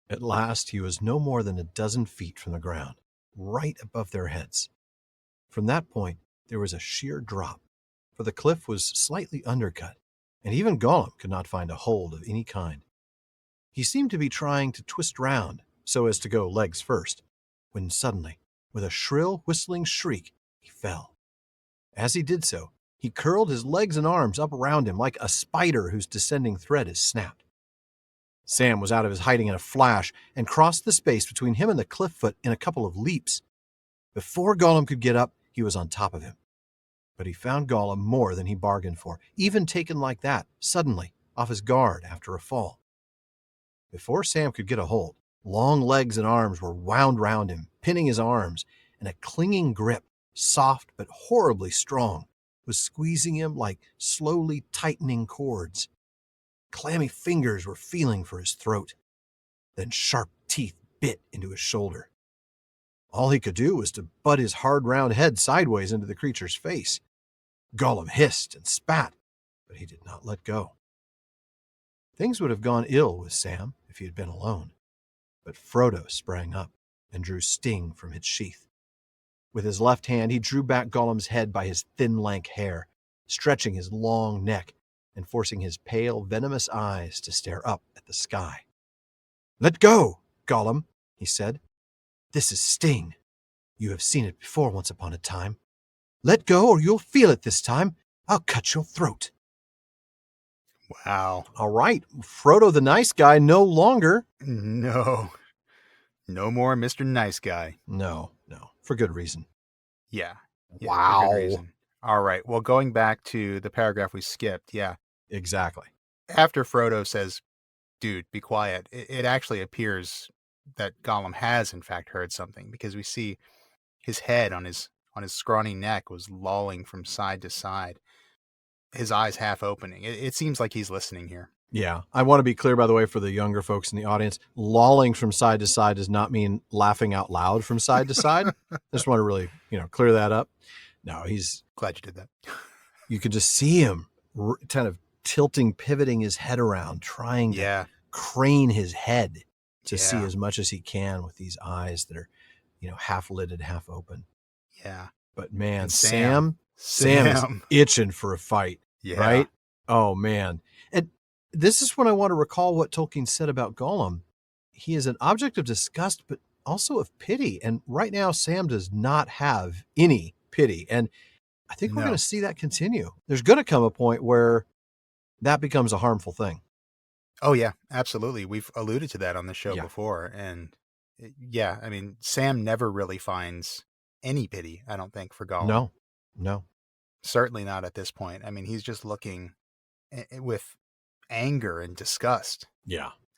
At last, he was no more than a dozen feet from the ground, right above their heads. From that point, there was a sheer drop, for the cliff was slightly undercut, and even Gollum could not find a hold of any kind. He seemed to be trying to twist round so as to go legs first, when suddenly, with a shrill whistling shriek, he fell. As he did so, he curled his legs and arms up around him like a spider whose descending thread is snapped. Sam was out of his hiding in a flash and crossed the space between him and the cliff foot in a couple of leaps. Before Gollum could get up, he was on top of him. But he found Gollum more than he bargained for, even taken like that, suddenly, off his guard after a fall. Before Sam could get a hold, long legs and arms were wound round him, pinning his arms, and a clinging grip, soft but horribly strong, was squeezing him like slowly tightening cords. Clammy fingers were feeling for his throat. Then sharp teeth bit into his shoulder. All he could do was to butt his hard round head sideways into the creature's face. Gollum hissed and spat, but he did not let go. Things would have gone ill with Sam if he had been alone, but Frodo sprang up and drew Sting from its sheath. With his left hand, he drew back Gollum's head by his thin, lank hair, stretching his long neck and forcing his pale, venomous eyes to stare up at the sky. "Let go, Gollum," he said. "This is Sting. You have seen it before once upon a time. Let go or you'll feel it this time. I'll cut your throat." Wow. All right, Frodo the nice guy no longer. No more Mr. Nice Guy. No, for good reason. Yeah. For Wow. good reason. All right. Well, going back to the paragraph we skipped, yeah. Exactly. After Frodo says, "Dude, be quiet," it actually appears that Gollum has in fact heard something, because we see his head on his scrawny neck was lolling from side to side, his eyes half opening. It seems like he's listening here. Yeah. I want to be clear, by the way, for the younger folks in the audience, lolling from side to side does not mean laughing out loud from side to side. I just want to really, clear that up. No, he's... Glad you did that. You could just see him kind of tilting, pivoting his head around, trying to crane his head to see as much as he can with these eyes that are, half lidded, half open. Yeah. But man, And Sam is itching for a fight, right? Oh man. And this is when I want to recall what Tolkien said about Gollum. He is an object of disgust, but also of pity. And right now, Sam does not have any pity. And I think we're going to see that continue. There's going to come a point where that becomes a harmful thing. Oh, yeah, absolutely. We've alluded to that on the show before. And yeah, I mean, Sam never really finds any pity, I don't think, for Gollum. No. Certainly not at this point. I mean, he's just looking with anger and disgust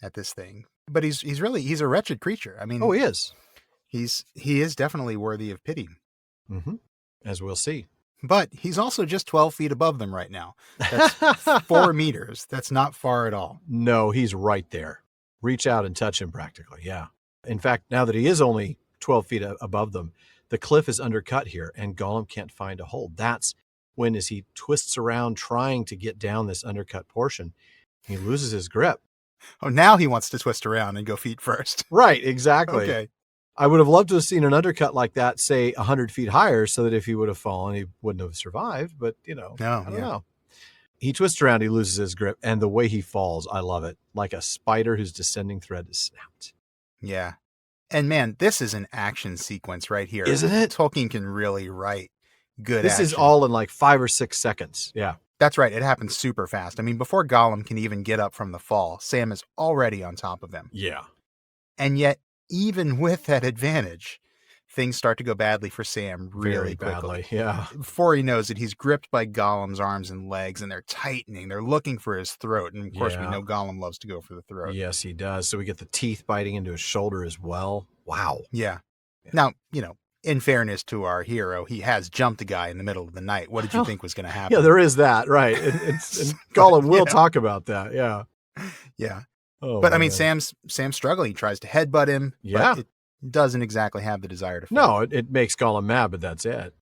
at this thing. But he's a wretched creature. I mean, he is. He is definitely worthy of pity. Mm-hmm. As we'll see. But he's also just 12 feet above them right now. That's 4 meters. That's not far at all. No, he's right there. Reach out and touch him practically, yeah. In fact, now that he is only 12 feet above them, the cliff is undercut here, and Gollum can't find a hold. That's when, as he twists around trying to get down this undercut portion, he loses his grip. Oh, now he wants to twist around and go feet first. Right, exactly. Okay. I would have loved to have seen an undercut like that, say 100 feet higher, so that if he would have fallen, he wouldn't have survived. But, I don't know. He twists around, he loses his grip, and the way he falls, I love it. Like a spider whose descending thread is snapped. Yeah. And man, this is an action sequence right here. Isn't it? Tolkien can really write good This action. is all in like 5 or 6 seconds. Yeah. That's right. It happens super fast. I mean, before Gollum can even get up from the fall, Sam is already on top of him. Yeah. And yet, even with that advantage, things start to go badly for Sam really badly. quickly. Yeah. Before he knows it, he's gripped by Gollum's arms and legs, and they're tightening. They're looking for his throat. And of course, we know Gollum loves to go for the throat. Yes, he does. So we get the teeth biting into his shoulder as well. Wow. Yeah. Now, in fairness to our hero, he has jumped a guy in the middle of the night. What did you think was going to happen? Yeah, there is that, right. And Gollum will talk about that. Yeah. Yeah. Oh, but I mean, Sam's struggling. He tries to headbutt him. Yeah. But it doesn't exactly have the desire to fight. No, it makes Gollum mad, but that's it.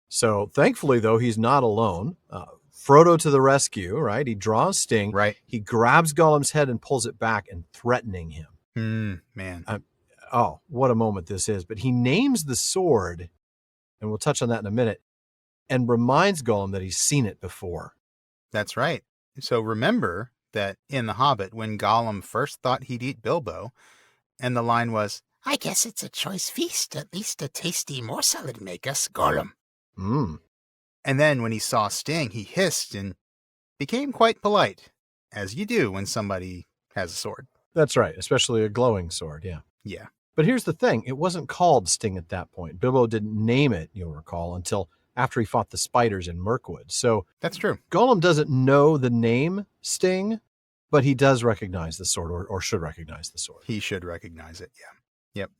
So thankfully, though, he's not alone. Frodo to the rescue, right? He draws Sting. Right. He grabs Gollum's head and pulls it back and threatening him. Man. Oh, what a moment this is. But he names the sword, and we'll touch on that in a minute, and reminds Gollum that he's seen it before. That's right. So remember that in The Hobbit, when Gollum first thought he'd eat Bilbo, and the line was, "I guess it's a choice feast. At least a tasty morsel it'd make us, Gollum." And then when he saw Sting, he hissed and became quite polite, as you do when somebody has a sword. That's right, especially a glowing sword, yeah. Yeah. But here's the thing. It wasn't called Sting at that point. Bilbo didn't name it, you'll recall, until after he fought the spiders in Mirkwood. So That's true. Gollum doesn't know the name Sting, but he does recognize the sword, or should recognize the sword. He should recognize it, yeah. Yep.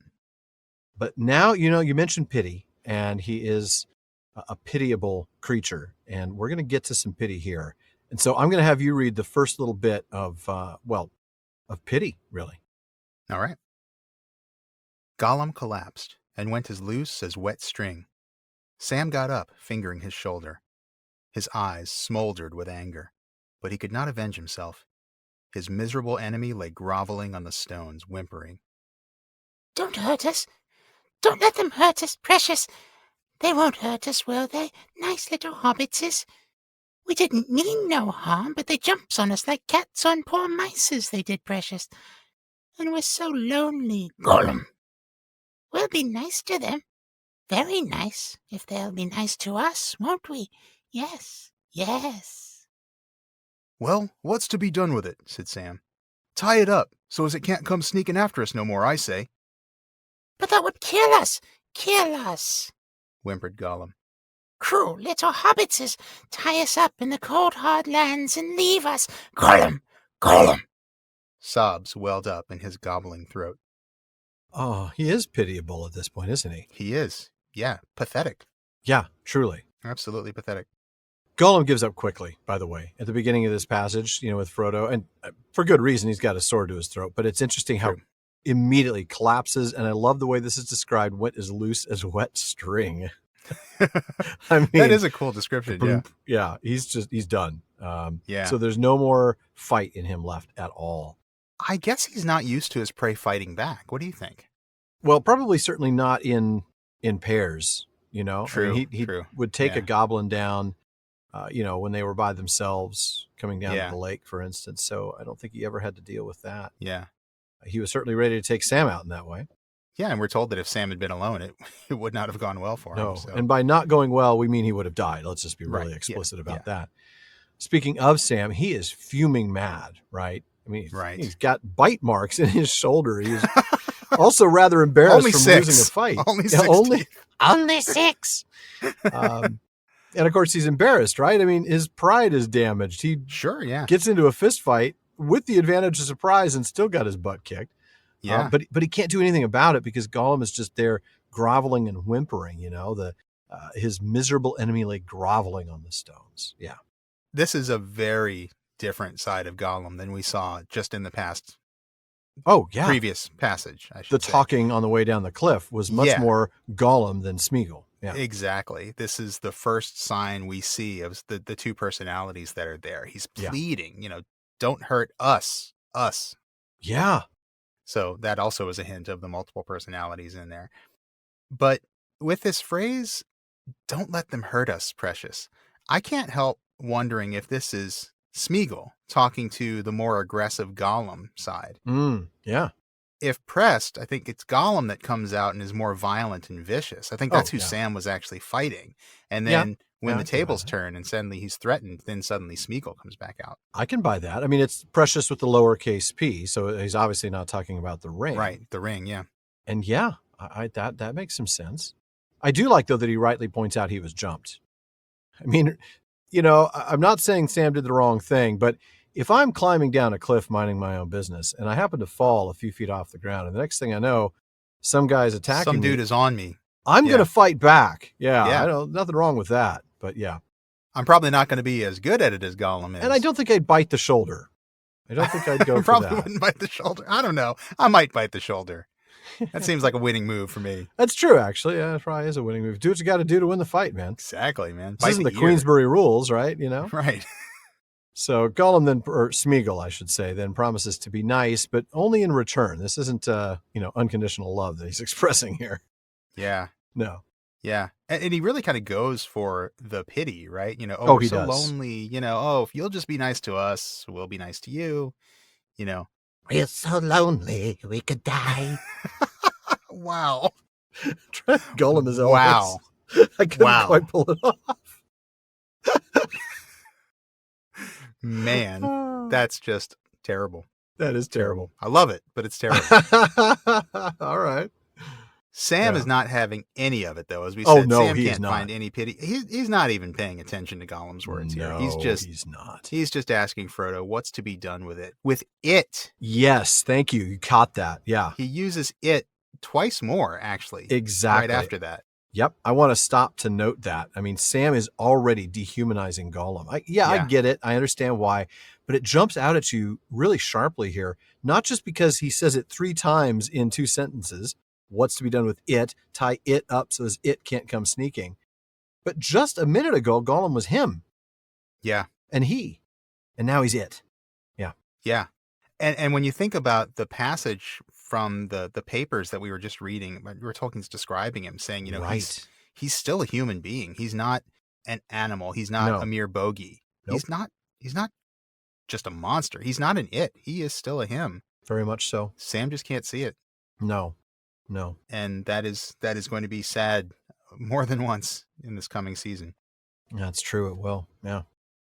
But now, you mentioned pity, and he is a pitiable creature, and we're going to get to some pity here. And so I'm going to have you read the first little bit of pity, really. All right. Gollum collapsed and went as loose as wet string. Sam got up, fingering his shoulder. His eyes smoldered with anger, but he could not avenge himself. His miserable enemy lay groveling on the stones, whimpering. Don't hurt us. Don't let them hurt us, precious. They won't hurt us, will they? Nice little hobbitses. We didn't mean no harm, but they jumps on us like cats on poor mices, they did, precious. And we're so lonely, Gollum. We'll be nice to them. Very nice, if they'll be nice to us, won't we? Yes, yes. Well, what's to be done with it, said Sam. Tie it up, so as it can't come sneaking after us no more, I say. But that would kill us, whimpered Gollum. Cruel little hobbitses, tie us up in the cold hard lands and leave us. Gollum, Gollum. Sobs welled up in his gobbling throat. Oh, he is pitiable at this point, isn't he? He is. Yeah, pathetic. Yeah, truly. Absolutely pathetic. Gollum gives up quickly, by the way, at the beginning of this passage, with Frodo, and for good reason. He's got a sword to his throat, but it's interesting how immediately collapses, and I love the way this is described, went as loose as wet string. I mean, that is a cool description. Yeah. Yeah. He's done. Yeah. So there's no more fight in him left at all. I guess he's not used to his prey fighting back. What do you think? Well, probably certainly not in pairs, True. I mean, he would take a goblin down, when they were by themselves coming down to the lake, for instance. So I don't think he ever had to deal with that. Yeah. He was certainly ready to take Sam out in that way. Yeah, and we're told that if Sam had been alone, it would not have gone well for him. No, So. and by not going well, we mean he would have died. Let's just be really explicit about that. Speaking of Sam, he is fuming mad, right? I mean, he's got bite marks in his shoulder. He's also rather embarrassed from losing a fight. Only 6. And of course, he's embarrassed, right? I mean, his pride is damaged. He gets into a fist fight with the advantage of surprise and still got his butt kicked. Yeah. But he can't do anything about it because Gollum is just there groveling and whimpering, his miserable enemy lay groveling on the stones. Yeah. This is a very different side of Gollum than we saw just in the past. Oh, yeah. Previous passage, I should say. Talking on the way down the cliff was much more Gollum than Sméagol. Yeah. Exactly. This is the first sign we see of the two personalities that are there. He's pleading, don't hurt us. Yeah. So that also is a hint of the multiple personalities in there. But with this phrase, don't let them hurt us, precious, I can't help wondering if this is Sméagol talking to the more aggressive Gollum side. Yeah. If pressed, I think it's Gollum that comes out and is more violent and vicious. I think that's who Sam was actually fighting. And then when the tables turn and suddenly he's threatened, then suddenly Sméagol comes back out. I can buy that. I mean, it's precious with the lowercase p, so he's obviously not talking about the ring. Right, the ring, yeah. And that makes some sense. I do like, though, that he rightly points out he was jumped. I mean, I'm not saying Sam did the wrong thing, but if I'm climbing down a cliff minding my own business and I happen to fall a few feet off the ground and the next thing I know, some guy's attacking me. Some dude is on me. I'm going to fight back. Yeah. Nothing wrong with that. But yeah. I'm probably not going to be as good at it as Gollum is. And I don't think I'd bite the shoulder. I don't think I'd go for probably that. Wouldn't bite the shoulder. I don't know. I might bite the shoulder. That seems like a winning move for me. That's true, actually. Yeah, it probably is a winning move. Do what you got to do to win the fight, man. Exactly, man. This isn't the Queensberry rules, right? Right. So Gollum or Sméagol, I should say, then promises to be nice, but only in return. This isn't, unconditional love that he's expressing here. Yeah. No. Yeah. And he really kind of goes for the pity, right? He so does. Lonely, if you'll just be nice to us, we'll be nice to you, We're so lonely, we could die. Wow. Gollum is Elvis. Wow. I couldn't quite pull it off. Man, that's just terrible. That is terrible. I love it, but it's terrible. All right. Sam Yeah. is not having any of it, though. As we Oh, said, no, Sam he is can't not. find any pity. He's not even paying attention to Gollum's words here. No, He's not. He's just asking Frodo what's to be done with it. With it. Yes, thank you. You caught that. Yeah. He uses it twice more, actually. Exactly. Right after that. Yep. I want to stop to note that. I mean, Sam is already dehumanizing Gollum. I Yeah. get it. I understand why. But it jumps out at you really sharply here, not just because he says it 3 times in 2 sentences. What's to be done with it? Tie it up so as it can't come sneaking. But just a minute ago, Gollum was him. Yeah. And he. And now he's it. Yeah. Yeah. And when you think about the passage from the papers that we were just reading, we were Tolkien's describing him, saying, right. he's still a human being. He's not an animal. He's not a mere bogey. Nope. He's not just a monster. He's not an it. He is still a him. Very much so. Sam just can't see it. No. And that is going to be sad more than once in this coming season. That's true. It will. Yeah.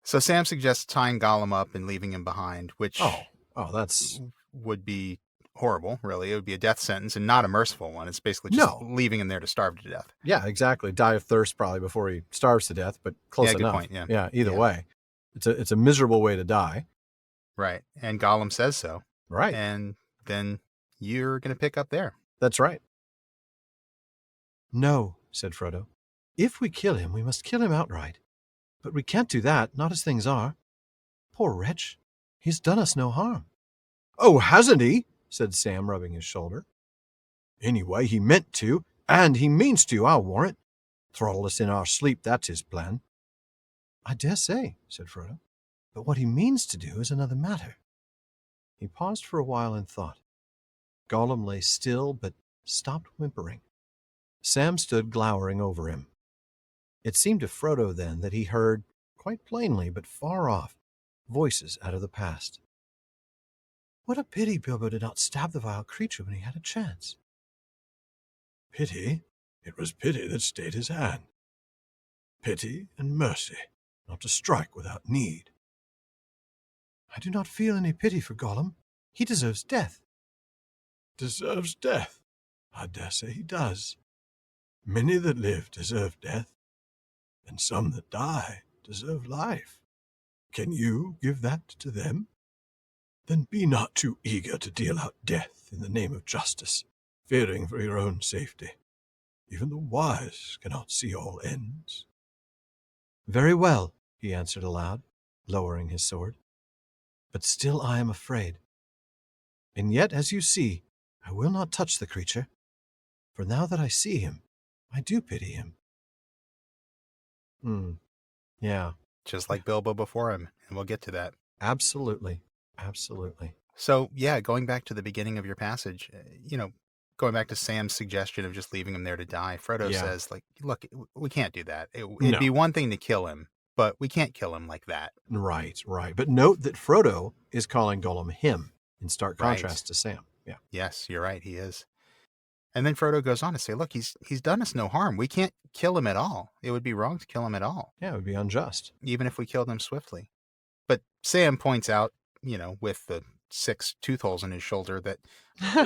So Sam suggests tying Gollum up and leaving him behind, which that's would be horrible, really. It would be a death sentence and not a merciful one. It's basically just leaving him there to starve to death. Yeah, exactly. Die of thirst probably before he starves to death, but close enough. Good point. Yeah. Either way. It's a miserable way to die. Right. And Gollum says so. Right. And then you're going to pick up there. That's right. No, said Frodo. If we kill him, we must kill him outright. But we can't do that, not as things are. Poor wretch. He's done us no harm. Oh, hasn't he? Said Sam, rubbing his shoulder. Anyway, he meant to, and he means to, I'll warrant. Throttle us in our sleep, that's his plan. I dare say, said Frodo. But what he means to do is another matter. He paused for a while in thought. Gollum lay still, but stopped whimpering. Sam stood glowering over him. It seemed to Frodo then that he heard, quite plainly but far off, voices out of the past. What a pity Bilbo did not stab the vile creature when he had a chance. Pity? It was pity that stayed his hand. Pity and mercy, not to strike without need. I do not feel any pity for Gollum. He deserves death. Deserves death? I dare say he does. Many that live deserve death, and some that die deserve life. Can you give that to them? Then be not too eager to deal out death in the name of justice, fearing for your own safety. Even the wise cannot see all ends. Very well, he answered aloud, lowering his sword. But still I am afraid. And yet, as you see, I will not touch the creature, for now that I see him, I do pity him. Yeah. Just like Bilbo before him, and we'll get to that. Absolutely. So, going back to the beginning of your passage, going back to Sam's suggestion of just leaving him there to die, Frodo says, look, we can't do that. It'd be one thing to kill him, but we can't kill him like that. Right. But note that Frodo is calling Gollum him, in stark contrast to Sam. Yeah. Yes, you're right, he is. And then Frodo goes on to say, look, he's done us no harm. We can't kill him at all. It would be wrong to kill him at all. Yeah, it would be unjust. Even if we killed him swiftly. But Sam points out, with the 6 tooth holes in his shoulder that,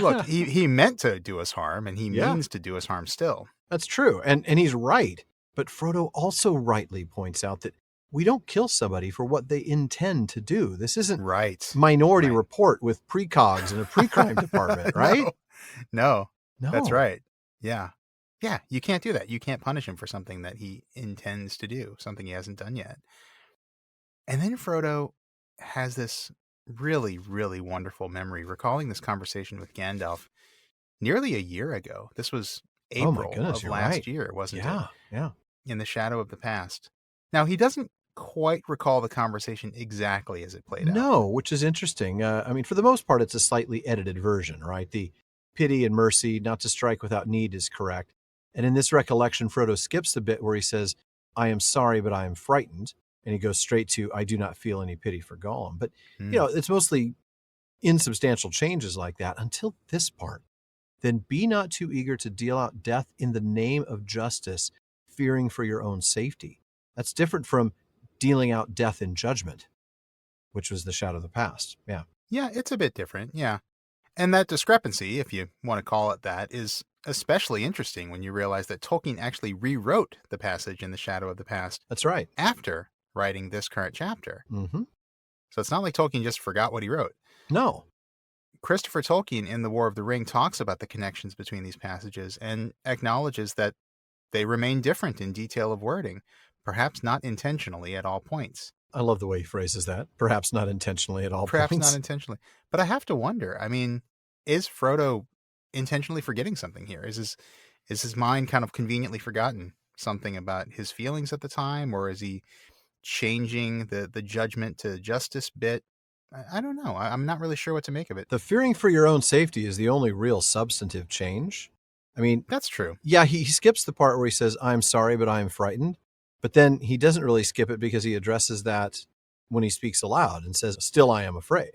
look, he meant to do us harm, and he means to do us harm still. That's true. And he's right. But Frodo also rightly points out that we don't kill somebody for what they intend to do. This isn't Minority Report with precogs in a pre-crime department, right? No. That's right. Yeah. Yeah, you can't do that. You can't punish him for something that he intends to do, something he hasn't done yet. And then Frodo has this really, really wonderful memory, recalling this conversation with Gandalf nearly a year ago. This was April of last year, wasn't it? Yeah. In the shadow of the past. Now, he doesn't quite recall the conversation exactly as it played out. No, which is interesting. For the most part, it's a slightly edited version, right? The pity and mercy, not to strike without need, is correct. And in this recollection, Frodo skips the bit where he says, I am sorry, but I am frightened. And he goes straight to, I do not feel any pity for Gollum. But, it's mostly insubstantial changes like that until this part. Then be not too eager to deal out death in the name of justice, fearing for your own safety. That's different from dealing out death in judgment, which was the shadow of the past. Yeah. Yeah, it's a bit different, yeah. And that discrepancy, if you want to call it that, is especially interesting when you realize that Tolkien actually rewrote the passage in The Shadow of the Past That's right. after writing this current chapter. Mm-hmm. So it's not like Tolkien just forgot what he wrote. No. Christopher Tolkien in The War of the Ring talks about the connections between these passages and acknowledges that they remain different in detail of wording, perhaps not intentionally at all points. I love the way he phrases that. Perhaps not intentionally at all Perhaps points. not intentionally. But I have to wonder, I mean, is Frodo intentionally forgetting something here? Is his mind kind of conveniently forgotten something about his feelings at the time, or is he changing the judgment to justice bit? I don't know. I'm not really sure what to make of it. The fearing for your own safety is the only real substantive change. I mean, That's true. yeah, he skips the part where he says, I'm sorry, but I am frightened. But then he doesn't really skip it because he addresses that when he speaks aloud and says, still I am afraid.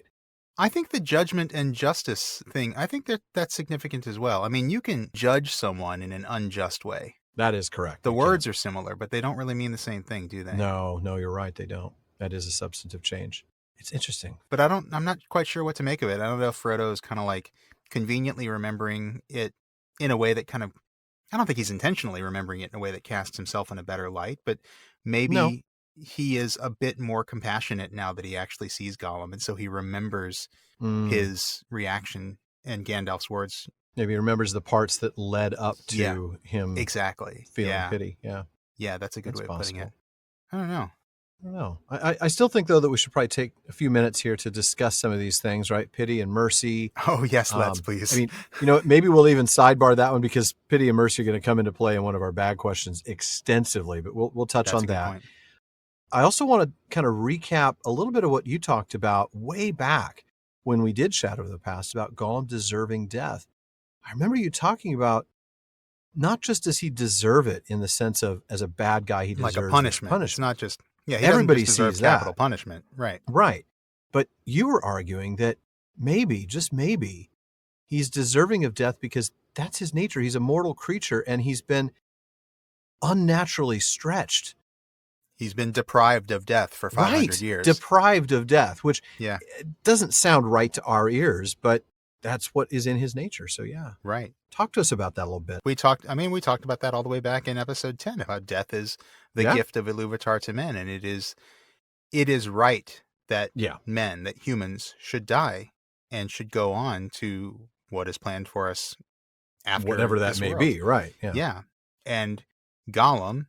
I think the judgment and justice thing, I think that's significant as well. I mean, you can judge someone in an unjust way. That is correct. The words are similar, but they don't really mean the same thing, do they? No, you're right. They don't. That is a substantive change. It's interesting. But I'm not quite sure what to make of it. I don't know if Frodo is kind of like conveniently remembering it in a way that kind of, I don't think he's intentionally remembering it in a way that casts himself in a better light, but maybe he is a bit more compassionate now that he actually sees Gollum. And so he remembers his reaction and Gandalf's words. Maybe he remembers the parts that led up to him feeling pity. Yeah. Yeah, that's a good way of putting it. I don't know. I still think, though, that we should probably take a few minutes here to discuss some of these things, right? Pity and mercy. Oh, yes, let's, please. I mean, maybe we'll even sidebar that one because pity and mercy are going to come into play in one of our bag questions extensively, but we'll touch on that. Point. I also want to kind of recap a little bit of what you talked about way back when we did Shadow of the Past about Gollum deserving death. I remember you talking about not just does he deserve it in the sense of as a bad guy, he deserves like a punishment. It's not just, he everybody sees capital punishment. Right. Right. But you were arguing that maybe, just maybe, he's deserving of death because that's his nature. He's a mortal creature and he's been unnaturally stretched. He's been deprived of death for 500 years. Deprived of death, which doesn't sound right to our ears, but that's what is in his nature. So yeah. Right. Talk to us about that a little bit. We talked about that all the way back in episode 10 about death is the gift of Iluvatar to men. And it is right that men, that humans should die and should go on to what is planned for us after whatever that may be. Right. Yeah. And Gollum,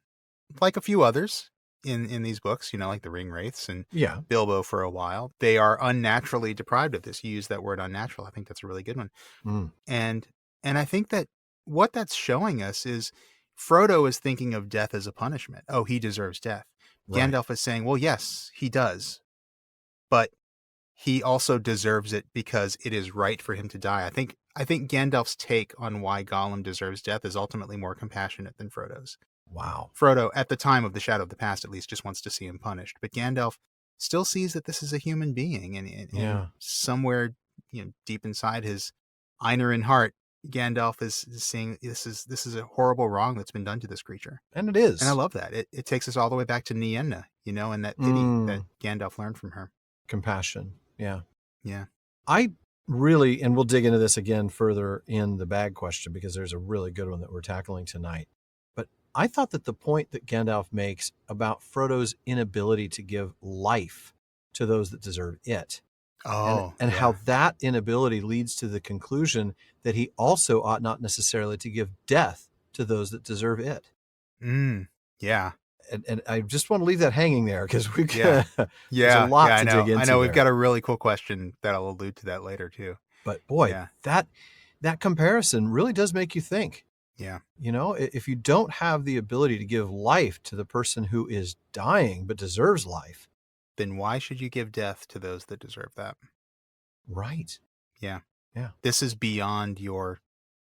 like a few others in these books, like the Ring Wraiths and Bilbo for a while, they are unnaturally deprived of this. You use that word unnatural. I think that's a really good one. And I think that what that's showing us is Frodo is thinking of death as a punishment. Oh, he deserves death. Right. Gandalf is saying, well, yes, he does. But he also deserves it because it is right for him to die. I think Gandalf's take on why Gollum deserves death is ultimately more compassionate than Frodo's. Wow. Frodo, at the time of the Shadow of the Past, at least, just wants to see him punished. But Gandalf still sees that this is a human being. And somewhere deep inside his Einirin heart, Gandalf is seeing this is a horrible wrong that's been done to this creature. And it is. And I love that. It takes us all the way back to Nienna, and that pity that Gandalf learned from her. Compassion. Yeah. Yeah. I really, and we'll dig into this again further in the bag question because there's a really good one that we're tackling tonight. But I thought that the point that Gandalf makes about Frodo's inability to give life to those that deserve it, and how that inability leads to the conclusion that he also ought not necessarily to give death to those that deserve it. Yeah. And I just want to leave that hanging there because we there's a lot to dig into. I know we've got a really cool question that'll allude to that later too. But boy, that comparison really does make you think. Yeah. If you don't have the ability to give life to the person who is dying but deserves life, then why should you give death to those that deserve that? Right. Yeah. Yeah. This is beyond your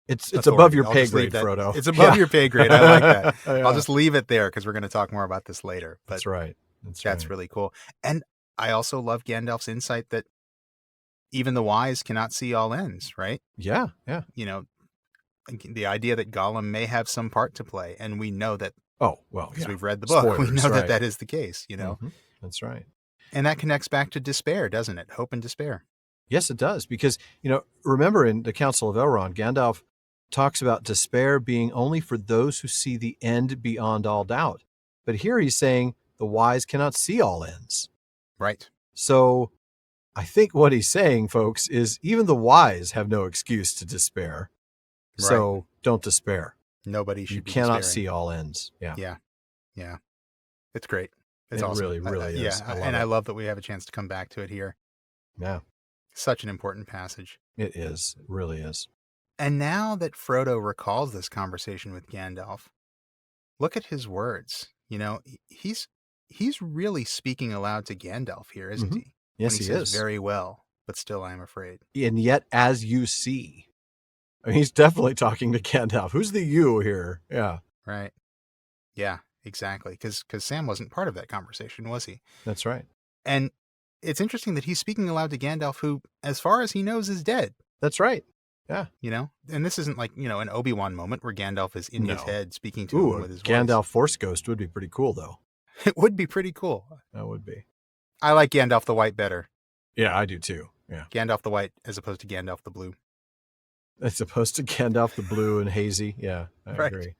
It's above your pay grade, Frodo. It's above your pay grade. I like that. I'll just leave it there because we're going to talk more about this later. But that's right. That's really cool. And I also love Gandalf's insight that even the wise cannot see all ends, right? Yeah. Yeah. The idea that Gollum may have some part to play. And we know that. Oh, well, because we've read the book. Spoilers, we know that is the case, Mm-hmm. That's right. And that connects back to despair, doesn't it? Hope and despair. Yes, it does. Because, remember in the Council of Elrond, Gandalf talks about despair being only for those who see the end beyond all doubt. But here he's saying the wise cannot see all ends. Right. So I think what he's saying, folks, is even the wise have no excuse to despair. Right. So don't despair. Nobody should You be cannot despairing. see all ends. Yeah. Yeah. It's great. It's It awesome. really, really is. Yeah. I love that we have a chance to come back to it here. Yeah. Such an important passage. It is. It really is. And now that Frodo recalls this conversation with Gandalf, look at his words. He's really speaking aloud to Gandalf here, isn't he? Yes, when he says, is. very well, but still I am afraid. And yet, as you see, he's definitely talking to Gandalf. Who's the you here? Yeah. Right. Yeah, exactly. Because Sam wasn't part of that conversation, was he? That's right. And it's interesting that he's speaking aloud to Gandalf, who, as far as he knows, is dead. That's right. Yeah. And this isn't like, an Obi-Wan moment where Gandalf is in his head speaking to him with his Gandalf voice. Force Ghost would be pretty cool, though. It would be pretty cool. That would be. I like Gandalf the White better. Yeah, I do too. Yeah. Gandalf the White as opposed to Gandalf the Blue. As opposed to Gandalf the Blue and hazy. Yeah, I Right. agree.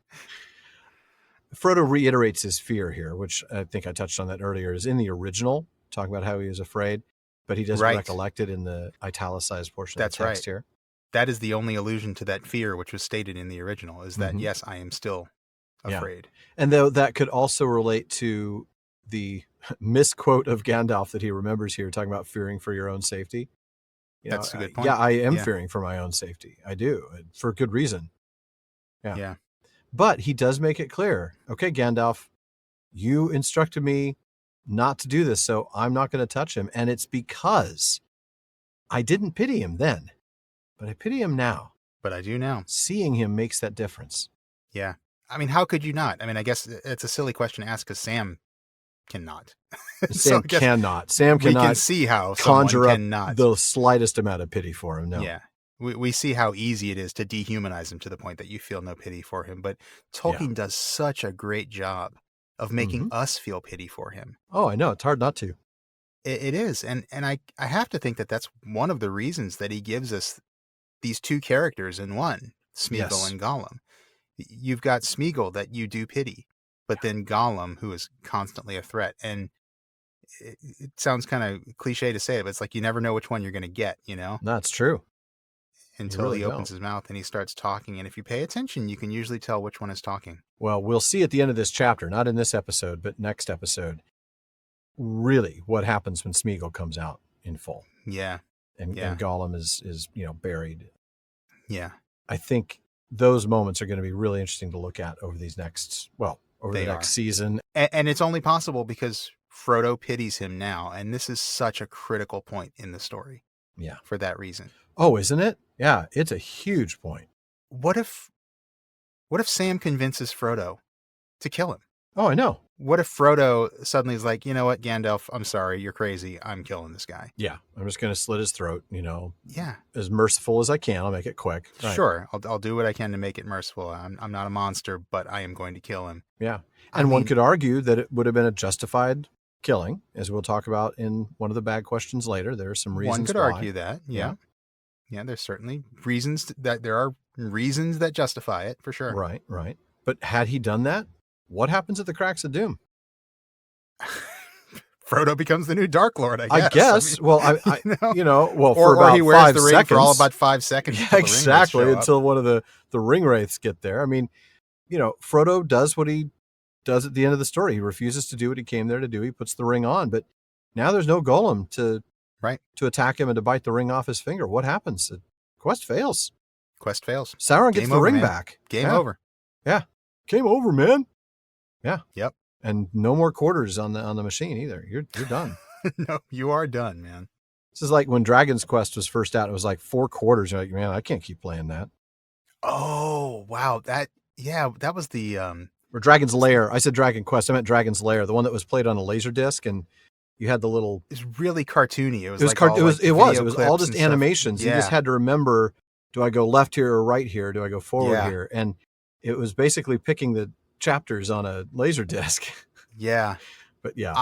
Frodo reiterates his fear here, which I think I touched on that earlier, is in the original, talking about how he was afraid, but he doesn't recollect it in the italicized portion of the text here. That is the only allusion to that fear which was stated in the original, is that, yes, I am still afraid. Yeah. And though that could also relate to the misquote of Gandalf that he remembers here, talking about fearing for your own safety. That's a good point. Yeah, I am fearing for my own safety. I do, for good reason. Yeah. But he does make it clear, okay, Gandalf, you instructed me not to do this, so I'm not going to touch him. And it's because I didn't pity him then, but I pity him now. But I do now. Seeing him makes that difference. Yeah. I mean, how could you not? I mean, I guess it's a silly question to ask because Sam cannot. Sam cannot. Sam cannot. We can see how conjure up cannot. The slightest amount of pity for him. No. Yeah. We see how easy it is to dehumanize him to the point that you feel no pity for him. But Tolkien does such a great job of making us feel pity for him. Oh, I know. It's hard not to. It is. And I have to think that that's one of the reasons that he gives us these two characters in one, Sméagol and Gollum. You've got Sméagol that you do pity, but then Gollum, who is constantly a threat. And it sounds kind of cliche to say it, but it's like you never know which one you're going to get, That's true. Until he opens his mouth and he starts talking. And if you pay attention, you can usually tell which one is talking. Well, we'll see at the end of this chapter, not in this episode, but next episode, really what happens when Sméagol comes out in full. Yeah. And Gollum is buried. Yeah. I think those moments are going to be really interesting to look at over these next, over the next season. And it's only possible because Frodo pities him now. And this is such a critical point in the story. Yeah. For that reason. Oh, isn't it? Yeah, it's a huge point. What if Sam convinces Frodo to kill him? Oh, I know. What if Frodo suddenly is like, you know what, Gandalf, I'm sorry, you're crazy. I'm killing this guy. Yeah, I'm just going to slit his throat, Yeah. As merciful as I can. I'll make it quick. Right. Sure. I'll do what I can to make it merciful. I'm not a monster, but I am going to kill him. Yeah. And one could argue that it would have been a justified killing, as we'll talk about in one of the bad questions later. There are some reasons one could why. argue that. Yeah. Yeah, there's certainly reasons that there are reasons that justify it, for sure. Right. But had he done that, what happens at the Cracks of Doom? Frodo becomes the new Dark Lord, I guess. I guess. Or he wears the ring seconds. for all about 5 seconds. Yeah, exactly, until one of the ring wraiths get there. I mean, Frodo does what he does at the end of the story. He refuses to do what he came there to do. He puts the ring on, but now there's no Gollum to attack him and to bite the ring off his finger. What happens? The quest fails. Sauron gets the ring back. Game over. Yeah. Game over, man. Yeah. Yep. And no more quarters on the machine either. You're done. No, you are done, man. This is like when Dragon's Quest was first out. It was like 4 quarters. You're like, man, I can't keep playing that. Oh, wow. That was the or Dragon's Lair. I said Dragon Quest. I meant Dragon's Lair, the one that was played on a laser disc, and you had the little. It's really cartoony. It was all just animations. You just had to remember: do I go left here or right here? Do I go forward here? And it was basically picking the chapters on a laser disc. Yeah, but yeah,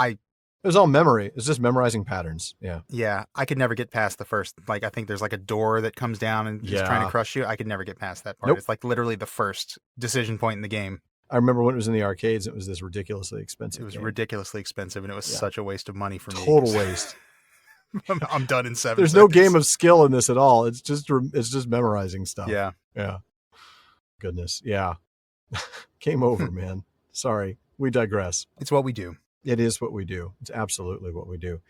It was all memory. It's just memorizing patterns. Yeah. Yeah, I could never get past the first. Like, I think there's like a door that comes down and is trying to Yeah. crush you. I could never get past that part. Nope. It's like literally the first decision point in the game. I remember when it was in the arcades, it was this ridiculously expensive It was game. ridiculously expensive, and it was such a waste of money for me. Total waste. I'm done in 7 There's seconds. no game of skill in this at all. It's just memorizing stuff. Yeah. Yeah. Goodness. Yeah. Game over, man. Sorry. We digress. It's what we do. It is what we do. It's absolutely what we do.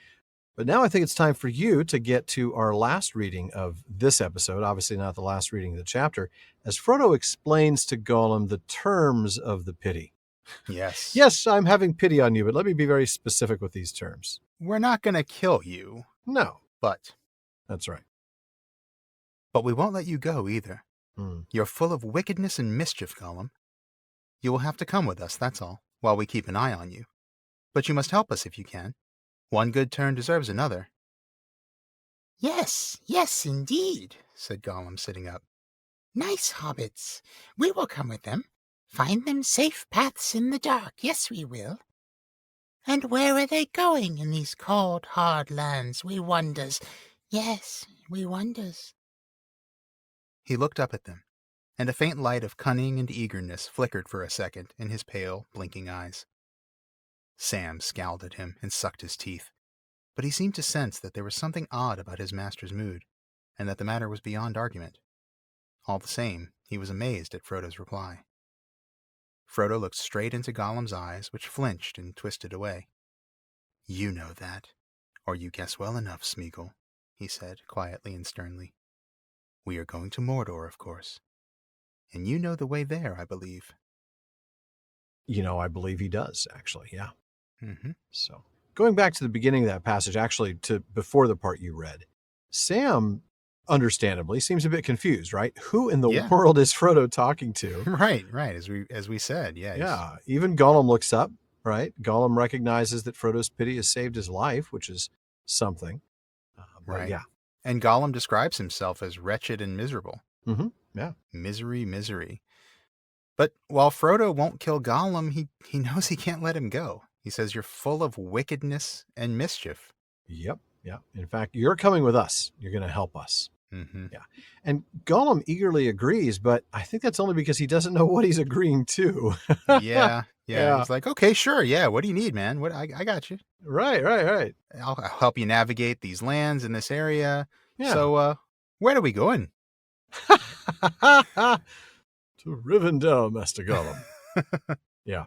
But now I think it's time for you to get to our last reading of this episode, obviously not the last reading of the chapter, as Frodo explains to Gollum the terms of the pity. Yes. Yes, I'm having pity on you, but let me be very specific with these terms. We're not going to kill you. No. But That's right. we won't let you go either. You're full of wickedness and mischief, Gollum. You will have to come with us, that's all, while we keep an eye on you. But you must help us if you can. One good turn deserves another. Yes, yes, indeed, said Gollum, sitting up. Nice hobbits. We will come with them. Find them safe paths in the dark. Yes, we will. And where are they going in these cold, hard lands? We wonders. Yes, we wonders. He looked up at them, and a faint light of cunning and eagerness flickered for a second in his pale, blinking eyes. Sam scowled at him and sucked his teeth, but he seemed to sense that there was something odd about his master's mood, and that the matter was beyond argument. All the same, he was amazed at Frodo's reply. Frodo looked straight into Gollum's eyes, which flinched and twisted away. You know that, or you guess well enough, Sméagol, he said, quietly and sternly. We are going to Mordor, of course. And you know the way there, I believe. I believe he does, actually, yeah. Mm-hmm. So, going back to the beginning of that passage, actually to before the part you read, Sam, understandably, seems a bit confused, right? Who in the world is Frodo talking to? Right. As we said, yeah. Yeah, even Gollum looks up, right? Gollum recognizes that Frodo's pity has saved his life, which is something. Right. Yeah. And Gollum describes himself as wretched and miserable. Mm-hmm. Yeah. Misery. But while Frodo won't kill Gollum, he knows he can't let him go. He says, you're full of wickedness and mischief. Yep. Yeah. In fact, you're coming with us. You're going to help us. Mm-hmm. Yeah. And Gollum eagerly agrees, but I think that's only because he doesn't know what he's agreeing to. Yeah. He's like, okay, sure. Yeah. What do you need, man? I got you. Right. I'll help you navigate these lands in this area. Yeah. So, where are we going? To Rivendell, Master Gollum. Yeah.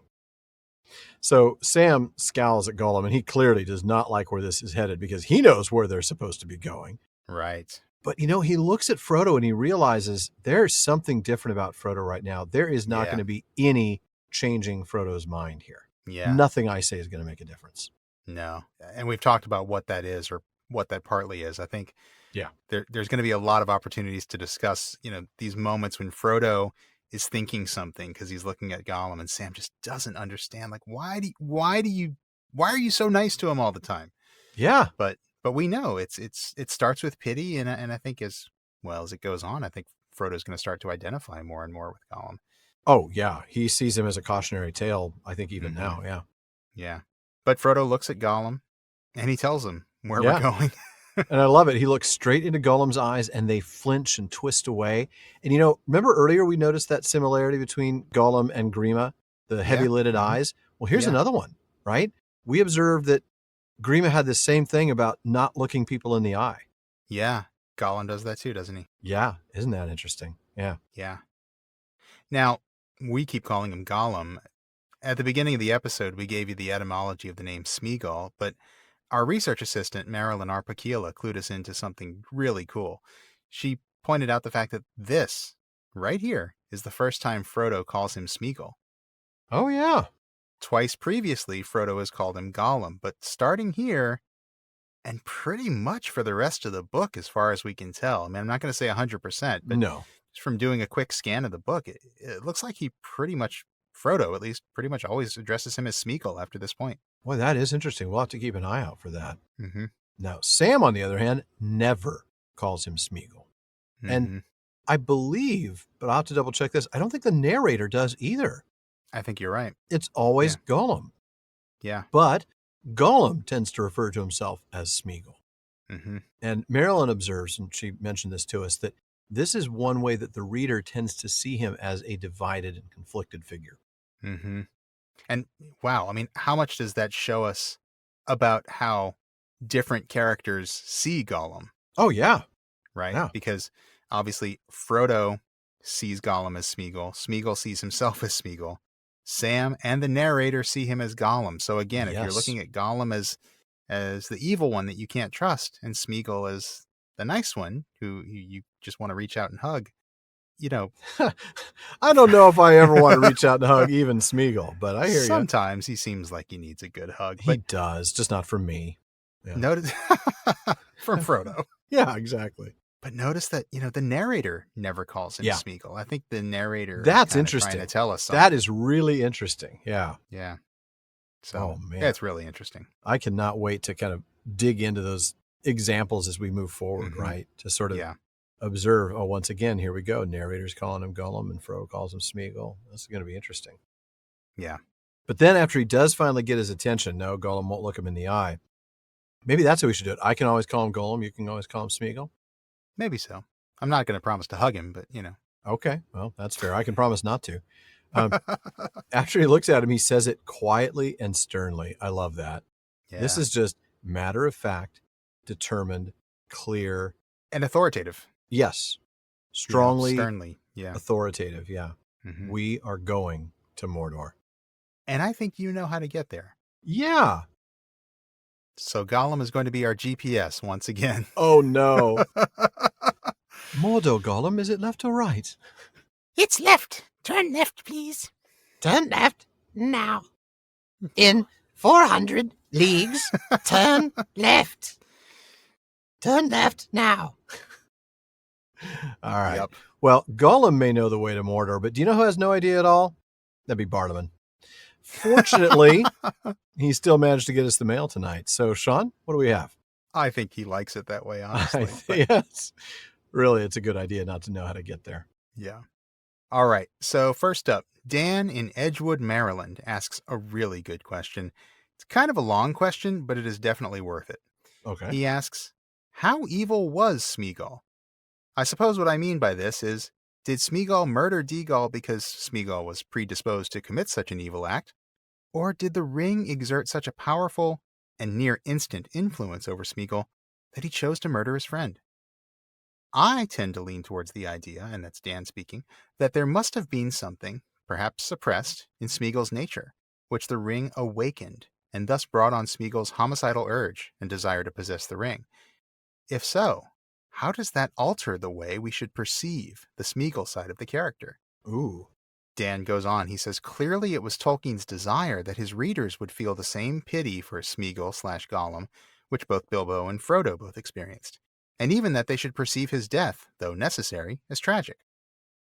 So Sam scowls at Gollum, and he clearly does not like where this is headed because he knows where they're supposed to be going. Right. But, he looks at Frodo and he realizes there's something different about Frodo right now. There is not going to be any changing Frodo's mind here. Yeah. Nothing I say is going to make a difference. No. And we've talked about what that is or what that partly is. I think there's going to be a lot of opportunities to discuss, these moments when Frodo is thinking something because he's looking at Gollum and Sam just doesn't understand. Like, why are you so nice to him all the time? Yeah. But we know it starts with pity. And I think as it goes on, I think Frodo's going to start to identify more and more with Gollum. Oh, yeah. He sees him as a cautionary tale, I think, even now. Yeah. Yeah. But Frodo looks at Gollum and he tells him where we're going. And I love it. He looks straight into Gollum's eyes and they flinch and twist away. And, remember earlier we noticed that similarity between Gollum and Grima, the heavy-lidded eyes? Well, here's another one, right? We observed that Grima had the same thing about not looking people in the eye. Yeah. Gollum does that too, doesn't he? Yeah. Isn't that interesting? Yeah. Yeah. Now, we keep calling him Gollum. At the beginning of the episode, we gave you the etymology of the name Sméagol, but our research assistant, Marilyn Arpakila, clued us into something really cool. She pointed out the fact that this, right here, is the first time Frodo calls him Sméagol. Oh, yeah. Twice previously, Frodo has called him Gollum, but starting here, and pretty much for the rest of the book, as far as we can tell. I mean, I'm not going to say 100%, but no. Just from doing a quick scan of the book, it looks like Frodo, at least, pretty much always addresses him as Sméagol after this point. Boy, that is interesting. We'll have to keep an eye out for that. Mm-hmm. Now, Sam, on the other hand, never calls him Sméagol. Mm-hmm. And I believe, but I'll have to double check this, I don't think the narrator does either. I think you're right. It's always Gollum. Yeah. But Gollum tends to refer to himself as Sméagol. Mm-hmm. And Marilyn observes, and she mentioned this to us, that this is one way that the reader tends to see him as a divided and conflicted figure. Mm-hmm. And wow, I mean, how much does that show us about how different characters see Gollum, Oh, yeah. right? Yeah. Because obviously Frodo sees Gollum as Sméagol. Sméagol sees himself as Sméagol. Sam and the narrator see him as Gollum. So again, if you're Yes. looking at Gollum as the evil one that you can't trust, and Sméagol as the nice one who you just want to reach out and hug, you know, I don't know if I ever want to reach out and hug even Sméagol, but I hear you. sometimes he seems like he needs a good hug. He But does, just not from me. Yeah. notice from Frodo. Yeah, exactly. But notice that, the narrator never calls him Yeah. Sméagol. I think the narrator That's is kinda interesting. trying to tell us something. That is really interesting. Yeah. Yeah. So Oh, man. that's really interesting. I cannot wait to kind of dig into those examples as we move forward, Mhm. right? To sort of Yeah. observe, oh, once again, here we go. Narrator's calling him Gollum and Frodo calls him Sméagol. This is going to be interesting. Yeah. But then after he does finally get his attention, no, Gollum won't look him in the eye. Maybe that's how we should do it. I can always call him Gollum. You can always call him Sméagol. Maybe so. I'm not going to promise to hug him, but Okay, well, that's fair. I can promise not to. After he looks at him, he says it quietly and sternly. I love that. Yeah. This is just matter of fact, determined, clear. And authoritative. Yes. Strongly Sternly. Yeah. authoritative. Yeah. Mhm. We are going to Mordor. And I think you know how to get there. Yeah. So Gollum is going to be our GPS once again. Oh, no. Mordor, Gollum, is it left or right? It's left. Turn left, please. Turn left now. In 400 leagues, turn left. Turn left now. All right. Yep. Well, Gollum may know the way to Mordor, but do you know who has no idea at all? That'd be Bartleman. Fortunately, he still managed to get us the mail tonight. So, Sean, what do we have? I think he likes it that way, honestly. Yes. Really, it's a good idea not to know how to get there. Yeah. All right. So first up, Dan in Edgewood, Maryland asks a really good question. It's kind of a long question, but it is definitely worth it. Okay. He asks, how evil was Sméagol? I suppose what I mean by this is, did Sméagol murder Dégol because Sméagol was predisposed to commit such an evil act? Or did the ring exert such a powerful and near instant influence over Sméagol that he chose to murder his friend? I tend to lean towards the idea, and that's Dan speaking, that there must have been something, perhaps suppressed, in Sméagol's nature, which the ring awakened, and thus brought on Sméagol's homicidal urge and desire to possess the ring. If so, how does that alter the way we should perceive the Sméagol side of the character? Ooh. Dan goes on, he says, clearly it was Tolkien's desire that his readers would feel the same pity for Sméagol/Gollum, which both Bilbo and Frodo both experienced, and even that they should perceive his death, though necessary, as tragic.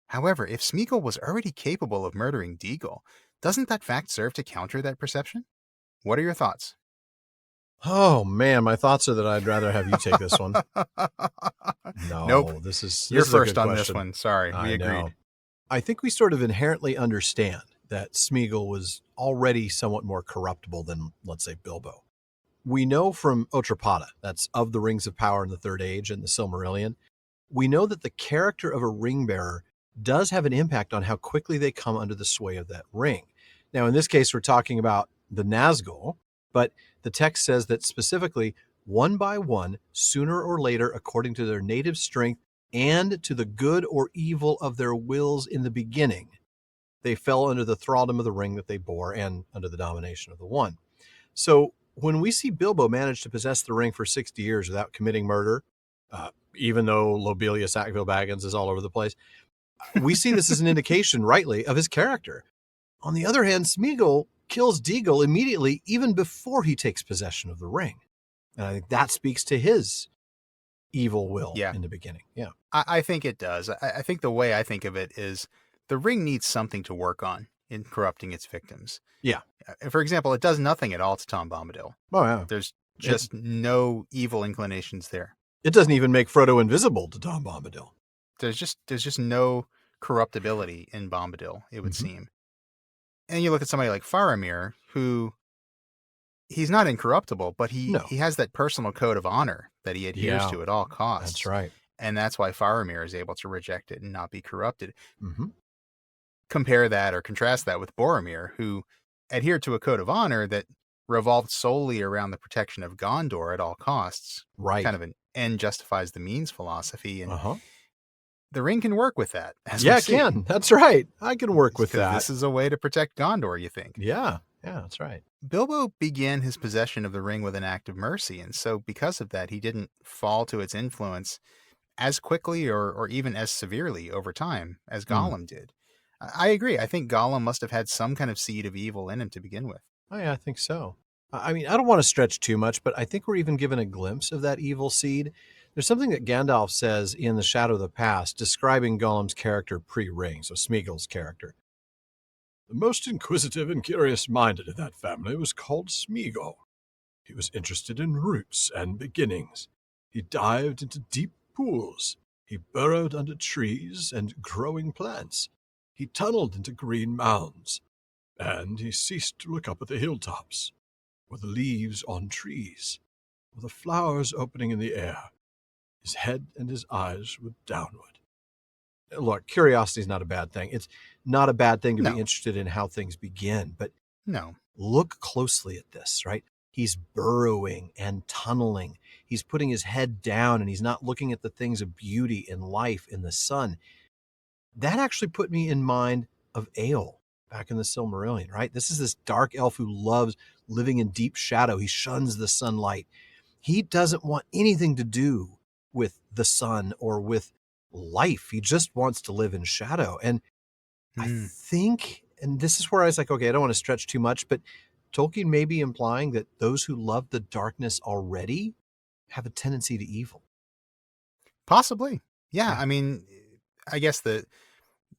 However, if Sméagol was already capable of murdering Dégol, doesn't that fact serve to counter that perception? What are your thoughts? Oh, man, my thoughts are that I'd rather have you take this one. No, Nope. this You're is a first good on this question. one. Sorry, we agreed. Know. I think we sort of inherently understand that Sméagol was already somewhat more corruptible than, let's say, Bilbo. We know from Otrapata, that's of the Rings of Power in the Third Age and the Silmarillion, we know that the character of a ring bearer does have an impact on how quickly they come under the sway of that ring. Now, in this case, we're talking about the Nazgul, but the text says that specifically, one by one, sooner or later, according to their native strength and to the good or evil of their wills in the beginning, they fell under the thraldom of the ring that they bore and under the domination of the One. So when we see Bilbo manage to possess the ring for 60 years without committing murder, even though Lobelia Sackville Baggins is all over the place, we see this as an indication, rightly, of his character. On the other hand, Sméagol kills Dégol immediately, even before he takes possession of the ring. And I think that speaks to his evil will in the beginning. Yeah, I think it does. I think the way I think of it is the ring needs something to work on in corrupting its victims. Yeah. For example, it does nothing at all to Tom Bombadil. Oh, yeah. There's just no evil inclinations there. It doesn't even make Frodo invisible to Tom Bombadil. There's just no corruptibility in Bombadil, it would seem. And you look at somebody like Faramir, who he's not incorruptible, but he No. has that personal code of honor that he adheres Yeah. to at all costs. That's right. And that's why Faramir is able to reject it and not be corrupted. Mm-hmm. Compare that or contrast that with Boromir, who adhered to a code of honor that revolved solely around the protection of Gondor at all costs. Right. Kind of an end justifies the means philosophy. And Uh-huh. the ring can work with that. As Yeah, we it see. can. That's right. I can work with 'Cause that. This is a way to protect Gondor, you think. Yeah, that's right. Bilbo began his possession of the ring with an act of mercy, and so because of that, he didn't fall to its influence as quickly or even as severely over time as Gollum did. I agree. I think Gollum must have had some kind of seed of evil in him to begin with. Oh, yeah, I think so. I mean, I don't want to stretch too much, but I think we're even given a glimpse of that evil seed. There's something that Gandalf says in The Shadow of the Past, describing Gollum's character pre-ring, so Sméagol's character. The most inquisitive and curious-minded of that family was called Sméagol. He was interested in roots and beginnings. He dived into deep pools. He burrowed under trees and growing plants. He tunneled into green mounds. And he ceased to look up at the hilltops, or the leaves on trees, or the flowers opening in the air. His head and his eyes were downward. Look, curiosity is not a bad thing. It's not a bad thing to be interested in how things begin, but look closely at this, right? He's burrowing and tunneling. He's putting his head down, and he's not looking at the things of beauty and life in the sun. That actually put me in mind of Eöl back in the Silmarillion, right? This is this dark elf who loves living in deep shadow. He shuns the sunlight. He doesn't want anything to do with the sun or with life. He just wants to live in shadow. And I think, and this is where I was like, okay, I don't want to stretch too much, but Tolkien may be implying that those who love the darkness already have a tendency to evil. Possibly. Yeah. I mean, I guess the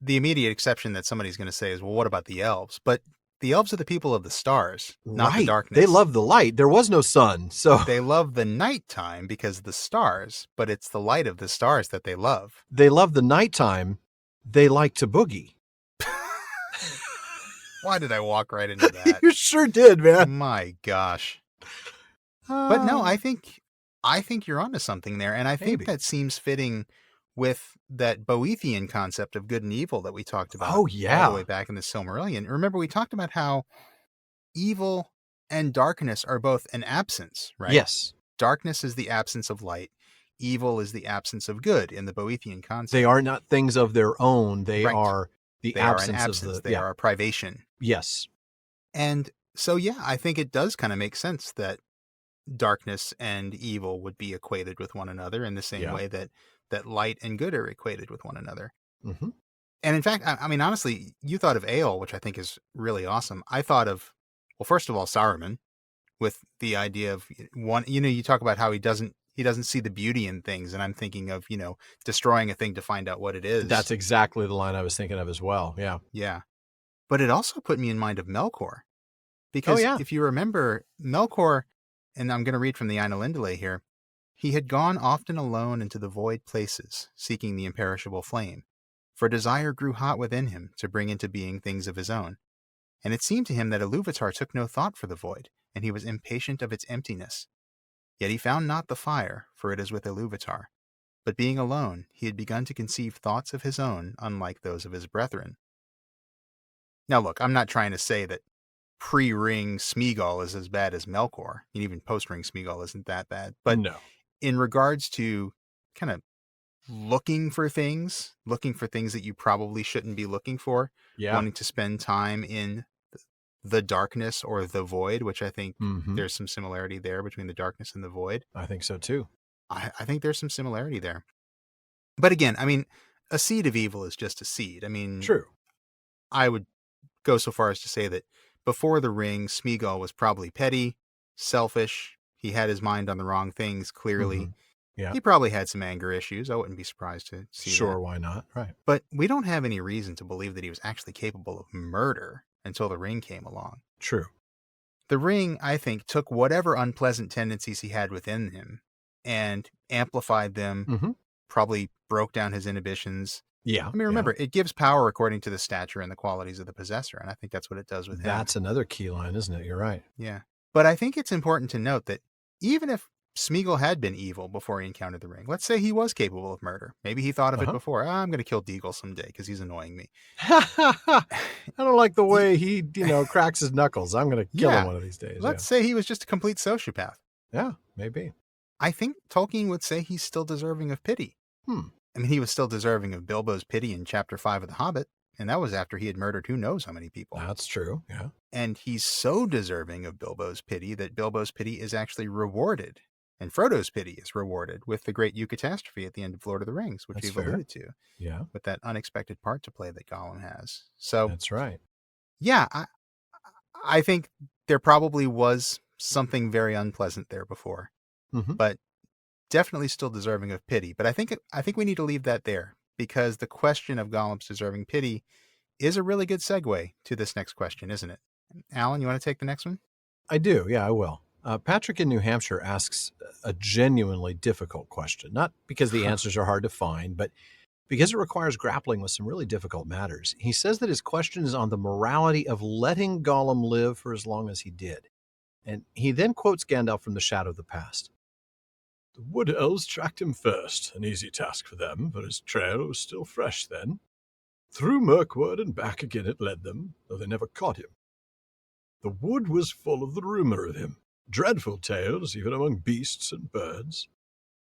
immediate exception that somebody's going to say is, well, what about the elves? But the elves are the people of the stars, not the darkness. They love the light. There was no sun, so they love the nighttime because of the stars, but it's the light of the stars that they love. They love the nighttime. They like to boogie. Why did I walk right into that? You sure did, man. My gosh. But no, I think you're onto something there, and I think that seems fitting with that Boethian concept of good and evil that we talked about all the way back in the Silmarillion. Remember, we talked about how evil and darkness are both an absence, right? Yes. Darkness is the absence of light. Evil is the absence of good in the Boethian concept. They are not things of their own. They are the absence of the... They are a privation. Yes. And so, yeah, I think it does kind of make sense that darkness and evil would be equated with one another in the same way that light and good are equated with one another. Mm-hmm. And in fact, I mean, honestly, you thought of Eöl, which I think is really awesome. I thought of, well, first of all, Saruman, with the idea of one, you talk about how he doesn't see the beauty in things. And I'm thinking of, destroying a thing to find out what it is. That's exactly the line I was thinking of as well. Yeah. Yeah. But it also put me in mind of Melkor. Because if you remember, Melkor, and I'm going to read from the Ainulindale here, he had gone often alone into the void places, seeking the imperishable flame, for desire grew hot within him to bring into being things of his own. And it seemed to him that Ilúvatar took no thought for the void, and he was impatient of its emptiness. Yet he found not the fire, for it is with Ilúvatar. But being alone, he had begun to conceive thoughts of his own, unlike those of his brethren. Now look, I'm not trying to say that pre-ring Sméagol is as bad as Melkor, and even post-ring Sméagol isn't that bad. But no. In regards to kind of looking for things that you probably shouldn't be looking for, wanting to spend time in the darkness or the void, which I think there's some similarity there between the darkness and the void. I think so too. I think there's some similarity there. But again, I mean, a seed of evil is just a seed. I mean, true. I would go so far as to say that before the ring, Sméagol was probably petty, selfish. He had his mind on the wrong things, clearly. Mm-hmm. Yeah. He probably had some anger issues. I wouldn't be surprised to see that. Sure, why not? Right. But we don't have any reason to believe that he was actually capable of murder until the ring came along. True. The ring, I think, took whatever unpleasant tendencies he had within him and amplified them, probably broke down his inhibitions. Yeah. I mean, remember, it gives power according to the stature and the qualities of the possessor, and I think that's what it does with him. That's another key line, isn't it? You're right. Yeah. But I think it's important to note that even if Sméagol had been evil before he encountered the ring, let's say he was capable of murder. Maybe he thought of it before. I'm going to kill Deagle someday because he's annoying me. I don't like the way he, cracks his knuckles. I'm going to kill him one of these days. Let's say he was just a complete sociopath. Yeah, maybe. I think Tolkien would say he's still deserving of pity. I mean, he was still deserving of Bilbo's pity in Chapter 5 of The Hobbit, and that was after he had murdered who knows how many people. That's true, yeah. And he's so deserving of Bilbo's pity that Bilbo's pity is actually rewarded, and Frodo's pity is rewarded with the great eucatastrophe at the end of Lord of the Rings, which we've alluded to. Yeah. With that unexpected part to play that Gollum has. So that's right. Yeah, I think there probably was something very unpleasant there before, but definitely still deserving of pity. But I think we need to leave that there, because the question of Gollum's deserving pity is a really good segue to this next question, isn't it? Alan, you want to take the next one? I do. Yeah, I will. Patrick in New Hampshire asks a genuinely difficult question, not because the answers are hard to find, but because it requires grappling with some really difficult matters. He says that his question is on the morality of letting Gollum live for as long as he did. And he then quotes Gandalf from The Shadow of the Past. The wood elves tracked him first, an easy task for them, for his trail was still fresh then. Through Mirkwood and back again it led them, though they never caught him. The wood was full of the rumour of him, dreadful tales even among beasts and birds.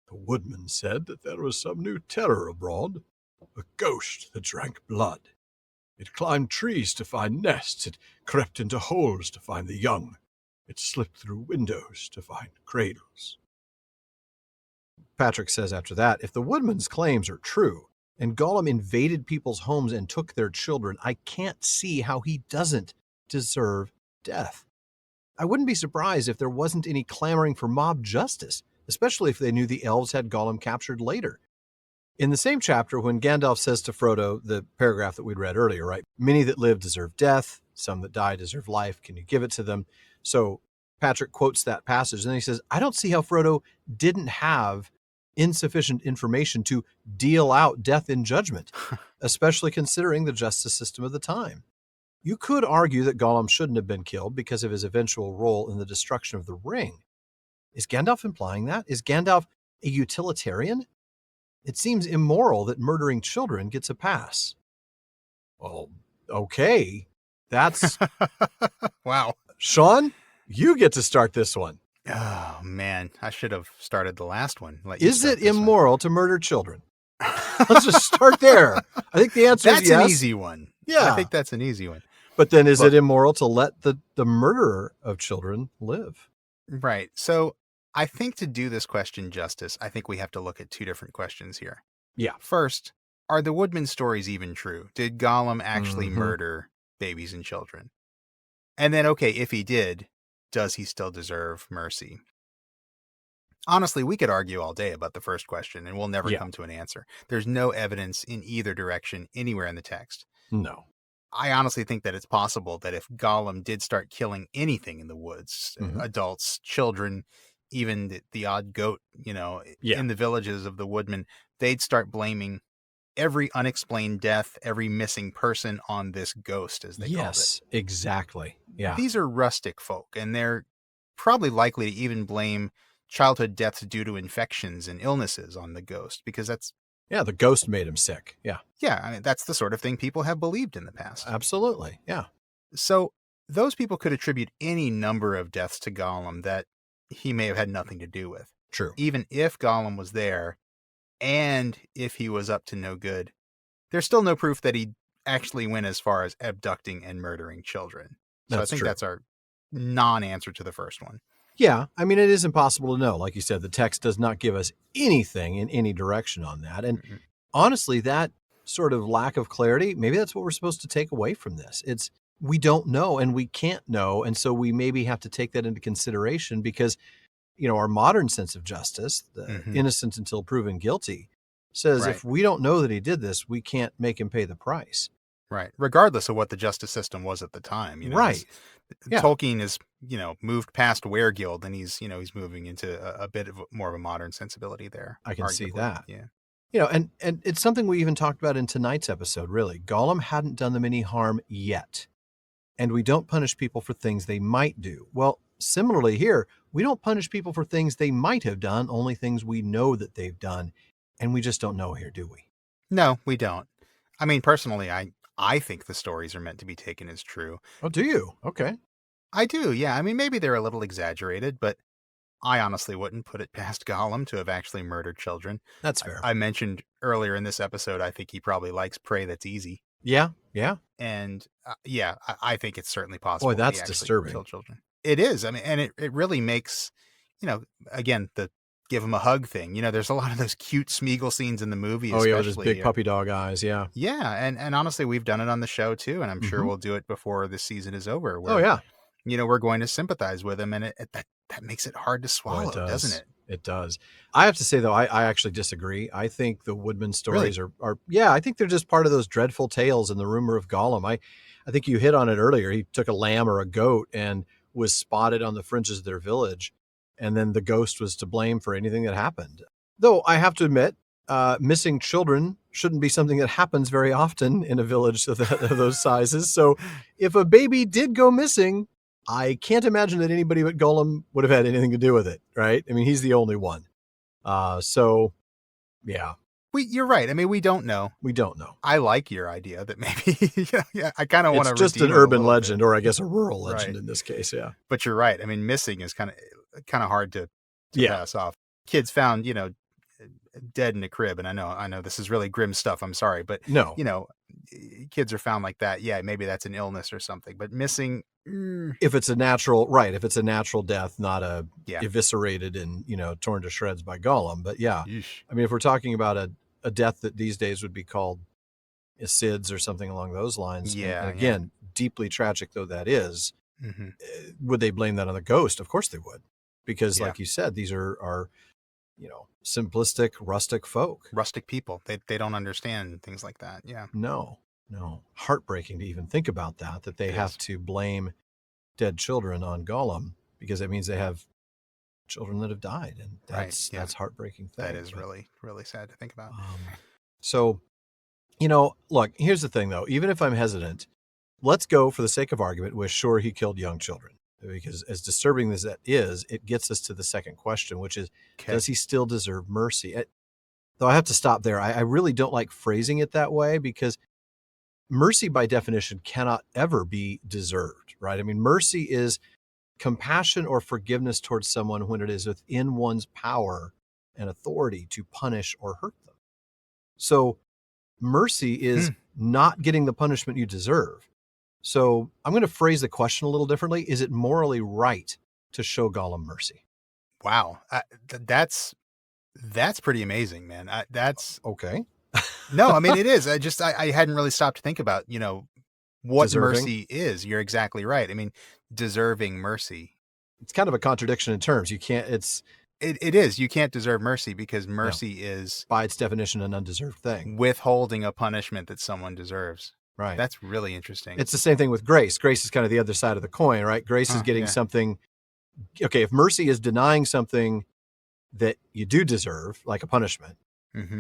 The woodman said that there was some new terror abroad, a ghost that drank blood. It climbed trees to find nests, it crept into holes to find the young, it slipped through windows to find cradles. Patrick says after that, if the woodman's claims are true, and Gollum invaded people's homes and took their children, I can't see how he doesn't deserve death. I wouldn't be surprised if there wasn't any clamoring for mob justice, especially if they knew the elves had Gollum captured later. In the same chapter, when Gandalf says to Frodo, the paragraph that we'd read earlier, right? Many that live deserve death, some that die deserve life. Can you give it to them? So Patrick quotes that passage, and he says, I don't see how Frodo didn't have insufficient information to deal out death in judgment, especially considering the justice system of the time. You could argue that Gollum shouldn't have been killed because of his eventual role in the destruction of the ring. Is Gandalf implying that? Is Gandalf a utilitarian? It seems immoral that murdering children gets a pass. Well, okay. That's... Wow. Sean, you get to start this one. Oh, man. I should have started the last one. Is it immoral to murder children? Let's just start there. I think the answer is yes. That's an easy one. Yeah. I think that's an easy one. But then is it immoral to let the murderer of children live? Right. So I think to do this question justice, I think we have to look at two different questions here. Yeah. First, are the Woodman stories even true? Did Gollum actually murder babies and children? And then, okay, if he did, does he still deserve mercy? Honestly, we could argue all day about the first question, and we'll never come to an answer. There's no evidence in either direction anywhere in the text. No. I honestly think that it's possible that if Gollum did start killing anything in the woods, adults, children, even the odd goat, in the villages of the woodmen, they'd start blaming every unexplained death, every missing person on this ghost, as they called it. Yes, exactly. Yeah. These are rustic folk, and they're probably likely to even blame childhood deaths due to infections and illnesses on the ghost, because that's... Yeah, the ghost made him sick. Yeah. Yeah, I mean, that's the sort of thing people have believed in the past. Absolutely, yeah. So those people could attribute any number of deaths to Gollum that he may have had nothing to do with. True. Even if Gollum was there, and if he was up to no good, there's still no proof that he actually went as far as abducting and murdering children. So I think that's our non-answer to the first one. Yeah, I mean, it is impossible to know. Like you said, the text does not give us anything in any direction on that. And honestly, that sort of lack of clarity, maybe that's what we're supposed to take away from this. It's we don't know and we can't know. And so we maybe have to take that into consideration because, our modern sense of justice, the innocent until proven guilty, says if we don't know that he did this, we can't make him pay the price. Right. Regardless of what the justice system was at the time. Right. Tolkien is, moved past Weregild and he's moving into a bit of more of a modern sensibility there. I can see that. Yeah. And it's something we even talked about in tonight's episode, really. Gollum hadn't done them any harm yet. And we don't punish people for things they might do. Well, similarly here, we don't punish people for things they might have done, only things we know that they've done. And we just don't know here, do we? No, we don't. I mean, personally, I think the stories are meant to be taken as true. Oh, do you? Okay. I do, yeah. I mean, maybe they're a little exaggerated, but I honestly wouldn't put it past Gollum to have actually murdered children. That's fair. I mentioned earlier in this episode, I think he probably likes prey that's easy. Yeah, yeah. And I think it's certainly possible. Boy, that's he actually disturbing. Killed children. It is. I mean, and it really makes, again, the give him a hug thing. There's a lot of those cute Sméagol scenes in the movie. Oh, yeah, with his big puppy dog eyes. Yeah. Yeah. And honestly, we've done it on the show too. And I'm sure we'll do it before the season is over. Oh, yeah. We're going to sympathize with him. And that makes it hard to swallow, doesn't it? It does. I have to say, though, I actually disagree. I think the Woodman stories are, I think they're just part of those dreadful tales in the rumor of Gollum. I think you hit on it earlier. He took a lamb or a goat and was spotted on the fringes of their village. And then the ghost was to blame for anything that happened. Though I have to admit, missing children shouldn't be something that happens very often in a village of those sizes. So if a baby did go missing, I can't imagine that anybody but Gollum would have had anything to do with it, right? I mean, he's the only one. So, yeah. You're right. I mean, we don't know. We don't know. I like your idea that maybe, I kind of want to. It's just an urban legend, or I guess a rural legend in this case, yeah. But you're right. I mean, missing is kind of hard to pass off. Kids found, dead in a crib, and I know this is really grim stuff. I'm sorry, but no, kids are found like that. Yeah, maybe that's an illness or something. But missing, if it's a natural death, not a eviscerated and torn to shreds by Gollum. But yeah, Yeesh. I mean, if we're talking about a death that these days would be called SIDS or something along those lines, and again, deeply tragic though that is, would they blame that on the ghost? Of course they would, because like you said, these are simplistic, rustic folk. Rustic people. They don't understand things like that. Yeah. No. Heartbreaking to even think about that they have to blame dead children on Gollum, because it means they have children that have died. And that's heartbreaking thing. That is really, really sad to think about. So, look, here's the thing though, even if I'm hesitant, let's go for the sake of argument with sure he killed young children. Because as disturbing as that is, it gets us to the second question, which is, does he still deserve mercy? Though I have to stop there. I really don't like phrasing it that way, because mercy by definition cannot ever be deserved, right? I mean, mercy is compassion or forgiveness towards someone when it is within one's power and authority to punish or hurt them. So mercy is not getting the punishment you deserve. So I'm going to phrase the question a little differently. Is it morally right to show Gollum mercy? Wow. That's pretty amazing, man. That's okay. No, I mean, it is. I hadn't really stopped to think about, what Deserving. Mercy is. You're exactly right. I mean, deserving mercy. It's kind of a contradiction in terms. You can't, It is. You can't deserve mercy, because mercy is, by its definition, an undeserved thing. Withholding a punishment that someone deserves. Right. That's really interesting. It's the same thing with grace. Grace is kind of the other side of the coin, right? Grace is getting something. Okay, if mercy is denying something that you do deserve, like a punishment,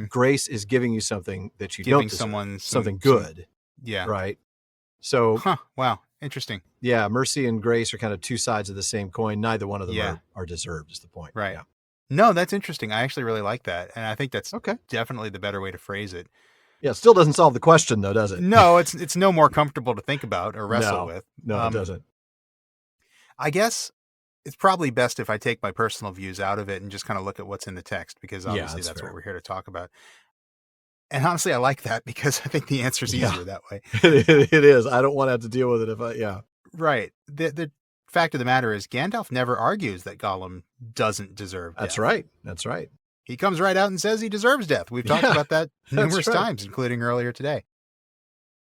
grace is giving you something that you don't deserve, someone something good. Yeah. Right. So. Wow. Interesting. Yeah. Mercy and grace are kind of two sides of the same coin. Neither one of them are deserved, is the point. Right. Yeah. No, that's interesting. I actually really like that. And I think that's definitely the better way to phrase it. Yeah, it still doesn't solve the question, though, does it? No, it's no more comfortable to think about or wrestle with. No, it doesn't. I guess it's probably best if I take my personal views out of it and just kind of look at what's in the text, because obviously that's what we're here to talk about. And honestly, I like that, because I think the answer's easier that way. It is. I don't want to have to deal with it Right. The fact of the matter is, Gandalf never argues that Gollum doesn't deserve death. That's right. He comes right out and says he deserves death. We've talked about that numerous times, including earlier today.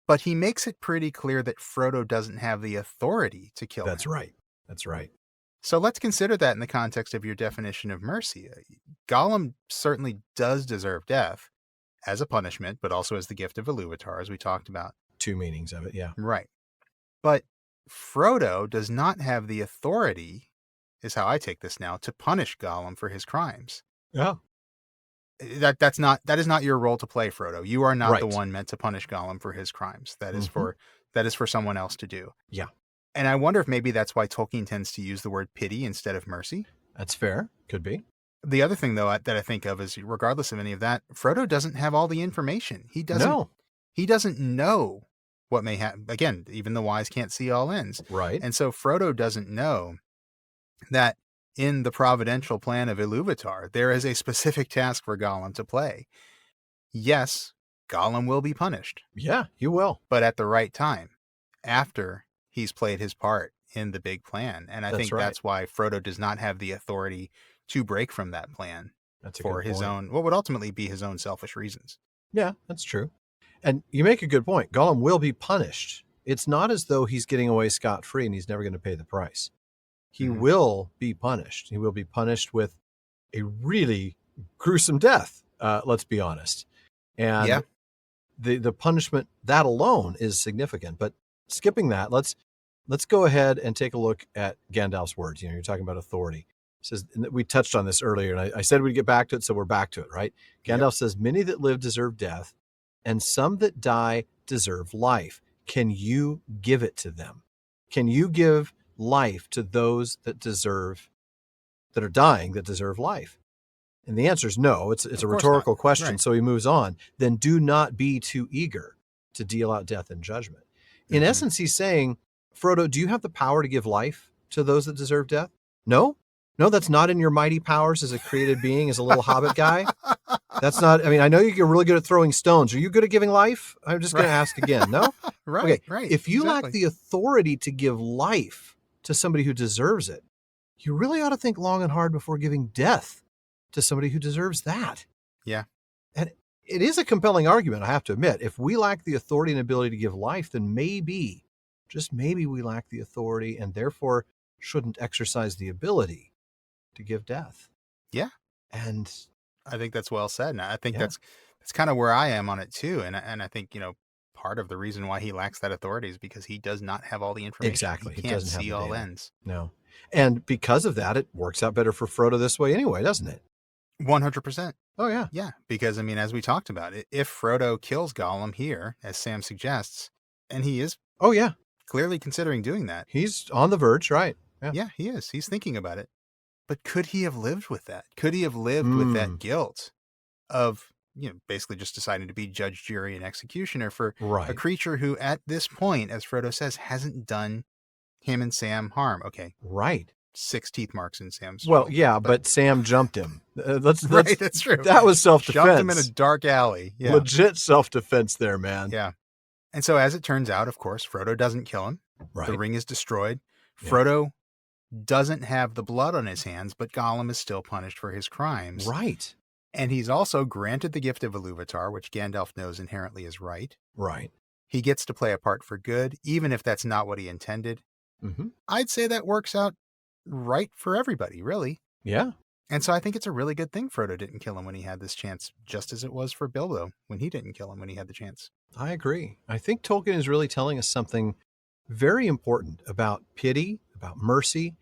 But he makes it pretty clear that Frodo doesn't have the authority to kill him. That's right. So let's consider that in the context of your definition of mercy. Gollum certainly does deserve death as a punishment, but also as the gift of Iluvatar, as we talked about. Two meanings of it, yeah. Right. But Frodo does not have the authority, is how I take this now, to punish Gollum for his crimes. Yeah. That is not your role to play, Frodo. You are not the one meant to punish Gollum for his crimes. That is for someone else to do. Yeah. And I wonder if maybe that's why Tolkien tends to use the word pity instead of mercy. That's fair. Could be. The other thing, though, that I think of is, regardless of any of that, Frodo doesn't have all the information. He doesn't know what may happen. Again, even the wise can't see all ends. Right. And so Frodo doesn't know that in the providential plan of Iluvatar, there is a specific task for Gollum to play. Yes, Gollum will be punished. Yeah, you will. But at the right time, after he's played his part in the big plan. And I think that's why Frodo does not have the authority to break from that plan for his own, what would ultimately be his own selfish reasons. Yeah, that's true. And you make a good point. Gollum will be punished. It's not as though he's getting away scot-free and he's never going to pay the price. He will be punished. He will be punished with a really gruesome death, let's be honest. And the punishment, that alone is significant. But skipping that, let's go ahead and take a look at Gandalf's words. You're talking about authority. It says, we touched on this earlier, and I said we'd get back to it, so we're back to it, right? Gandalf says, many that live deserve death, and some that die deserve life. Can you give it to them? Can you give life to those that are dying, that deserve life? And the answer is no. It's a rhetorical question. Right. So he moves on. Then do not be too eager to deal out death and judgment. In essence, he's saying, Frodo, do you have the power to give life to those that deserve death? No, that's not in your mighty powers as a created being, as a little hobbit guy. That's not, I know you're really good at throwing stones. Are you good at giving life? I'm just going to ask again. No? Right. If you lack the authority to give life to somebody who deserves it, you really ought to think long and hard before giving death to somebody who deserves that. Yeah. And it is a compelling argument, I have to admit. If we lack the authority and ability to give life, then maybe, just maybe, we lack the authority and therefore shouldn't exercise the ability to give death. Yeah. And I think that's well said. And I think that's kind of where I am on it too. And I think, part of the reason why he lacks that authority is because he does not have all the information. Exactly. He can't see all ends. No. And because of that, it works out better for Frodo this way anyway, doesn't it? 100%. Oh, yeah. Yeah. Because, as we talked about, if Frodo kills Gollum here, as Sam suggests, and he is clearly considering doing that. He's on the verge, right? Yeah, he is. He's thinking about it. But could he have lived with that? Could he have lived with that guilt of, basically just deciding to be judge, jury, and executioner for a creature who, at this point, as Frodo says, hasn't done him and Sam harm? Okay. Right. 6 teeth marks in Sam's. Well, but Sam jumped him. That's true. That was self-defense. Jumped him in a dark alley. Yeah. Legit self-defense there, man. Yeah. And so as it turns out, of course, Frodo doesn't kill him. Right. The ring is destroyed. Frodo doesn't have the blood on his hands, but Gollum is still punished for his crimes. Right. And he's also granted the gift of Iluvatar, which Gandalf knows inherently is right. Right. He gets to play a part for good, even if that's not what he intended. Mm-hmm. I'd say that works out right for everybody, really. Yeah. And so I think it's a really good thing Frodo didn't kill him when he had this chance, just as it was for Bilbo when he didn't kill him when he had the chance. I agree. I think Tolkien is really telling us something very important about pity, about mercy,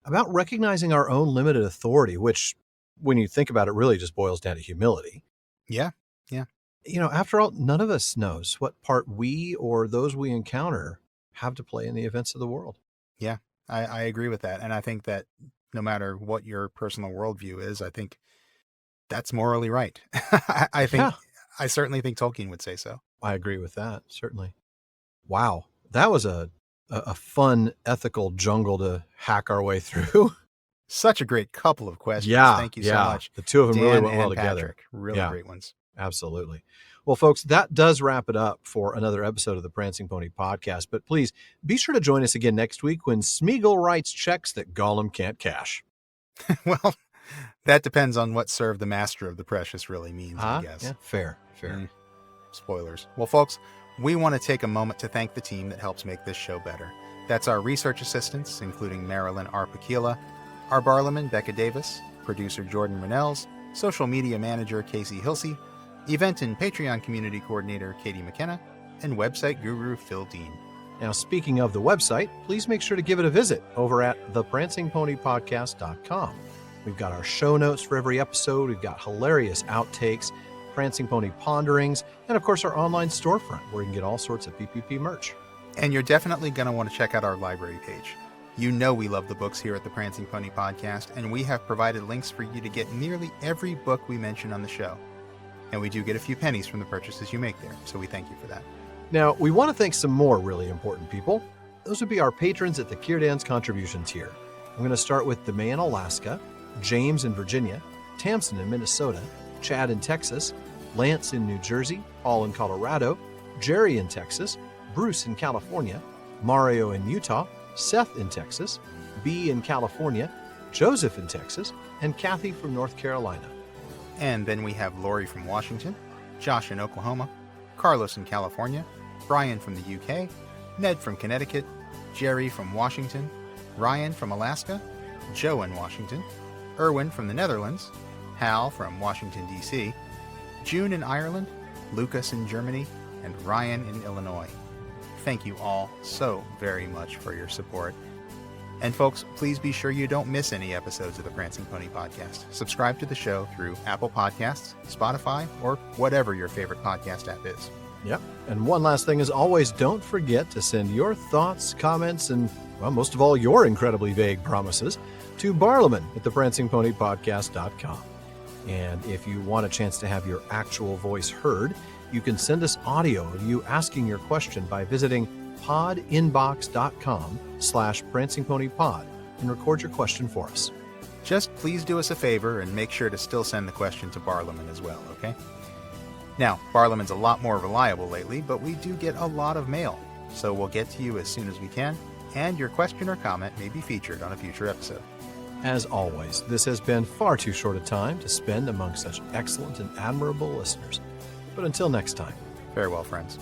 about recognizing our own limited authority, which, when you think about it, really just boils down to humility. Yeah. Yeah. After all, none of us knows what part we or those we encounter have to play in the events of the world. Yeah, I agree with that. And I think that no matter what your personal worldview is, I think that's morally right. I certainly think Tolkien would say so. I agree with that, certainly. Wow. That was a fun ethical jungle to hack our way through. Such a great couple of questions. Yeah. Thank you so much. The two of them Dan really went well and together. Patrick, really great ones. Absolutely. Well, folks, that does wrap it up for another episode of the Prancing Pony Podcast. But please be sure to join us again next week when Sméagol writes checks that Gollum can't cash. Well, that depends on what serve the master of the precious really means, I guess. Yeah, fair. Spoilers. Well, folks, we want to take a moment to thank the team that helps make this show better. That's our research assistants, including Marilyn Arpakila, our barlowman, Becca Davis, producer Jordan Rennells, social media manager Casey Hilsey, event and Patreon community coordinator Katie McKenna, and website guru Phil Dean. Now, speaking of the website, please make sure to give it a visit over at theprancingponypodcast.com. We've got our show notes for every episode. We've got hilarious outtakes, Prancing Pony ponderings, and of course our online storefront where you can get all sorts of PPP merch. And you're definitely going to want to check out our library page. You know we love the books here at the Prancing Pony Podcast, and we have provided links for you to get nearly every book we mention on the show. And we do get a few pennies from the purchases you make there, so we thank you for that. Now, we want to thank some more really important people. Those would be our patrons at the Kierdan's contribution tier. I'm going to start with Demay in Alaska, James in Virginia, Tamsin in Minnesota, Chad in Texas, Lance in New Jersey, Paul in Colorado, Jerry in Texas, Bruce in California, Mario in Utah, Seth in Texas, B in California, Joseph in Texas, and Kathy from North Carolina. And then we have Lori from Washington, Josh in Oklahoma, Carlos in California, Brian from the UK, Ned from Connecticut, Jerry from Washington, Ryan from Alaska, Joe in Washington, Erwin from the Netherlands, Hal from Washington, D.C., June in Ireland, Lucas in Germany, and Ryan in Illinois. Thank you all so very much for your support. And folks, please be sure you don't miss any episodes of the Prancing Pony Podcast. Subscribe to the show through Apple Podcasts, Spotify, or whatever your favorite podcast app is. Yep. And one last thing, as always, don't forget to send your thoughts, comments, and, well, most of all, your incredibly vague promises to Barliman at theprancingponypodcast.com. And if you want a chance to have your actual voice heard, you can send us audio of you asking your question by visiting podinbox.com/prancingponypod and record your question for us. Just please do us a favor and make sure to still send the question to Barliman as well, okay? Now, Barliman's a lot more reliable lately, but we do get a lot of mail, so we'll get to you as soon as we can, and your question or comment may be featured on a future episode. As always, this has been far too short a time to spend among such excellent and admirable listeners. But until next time, farewell, friends.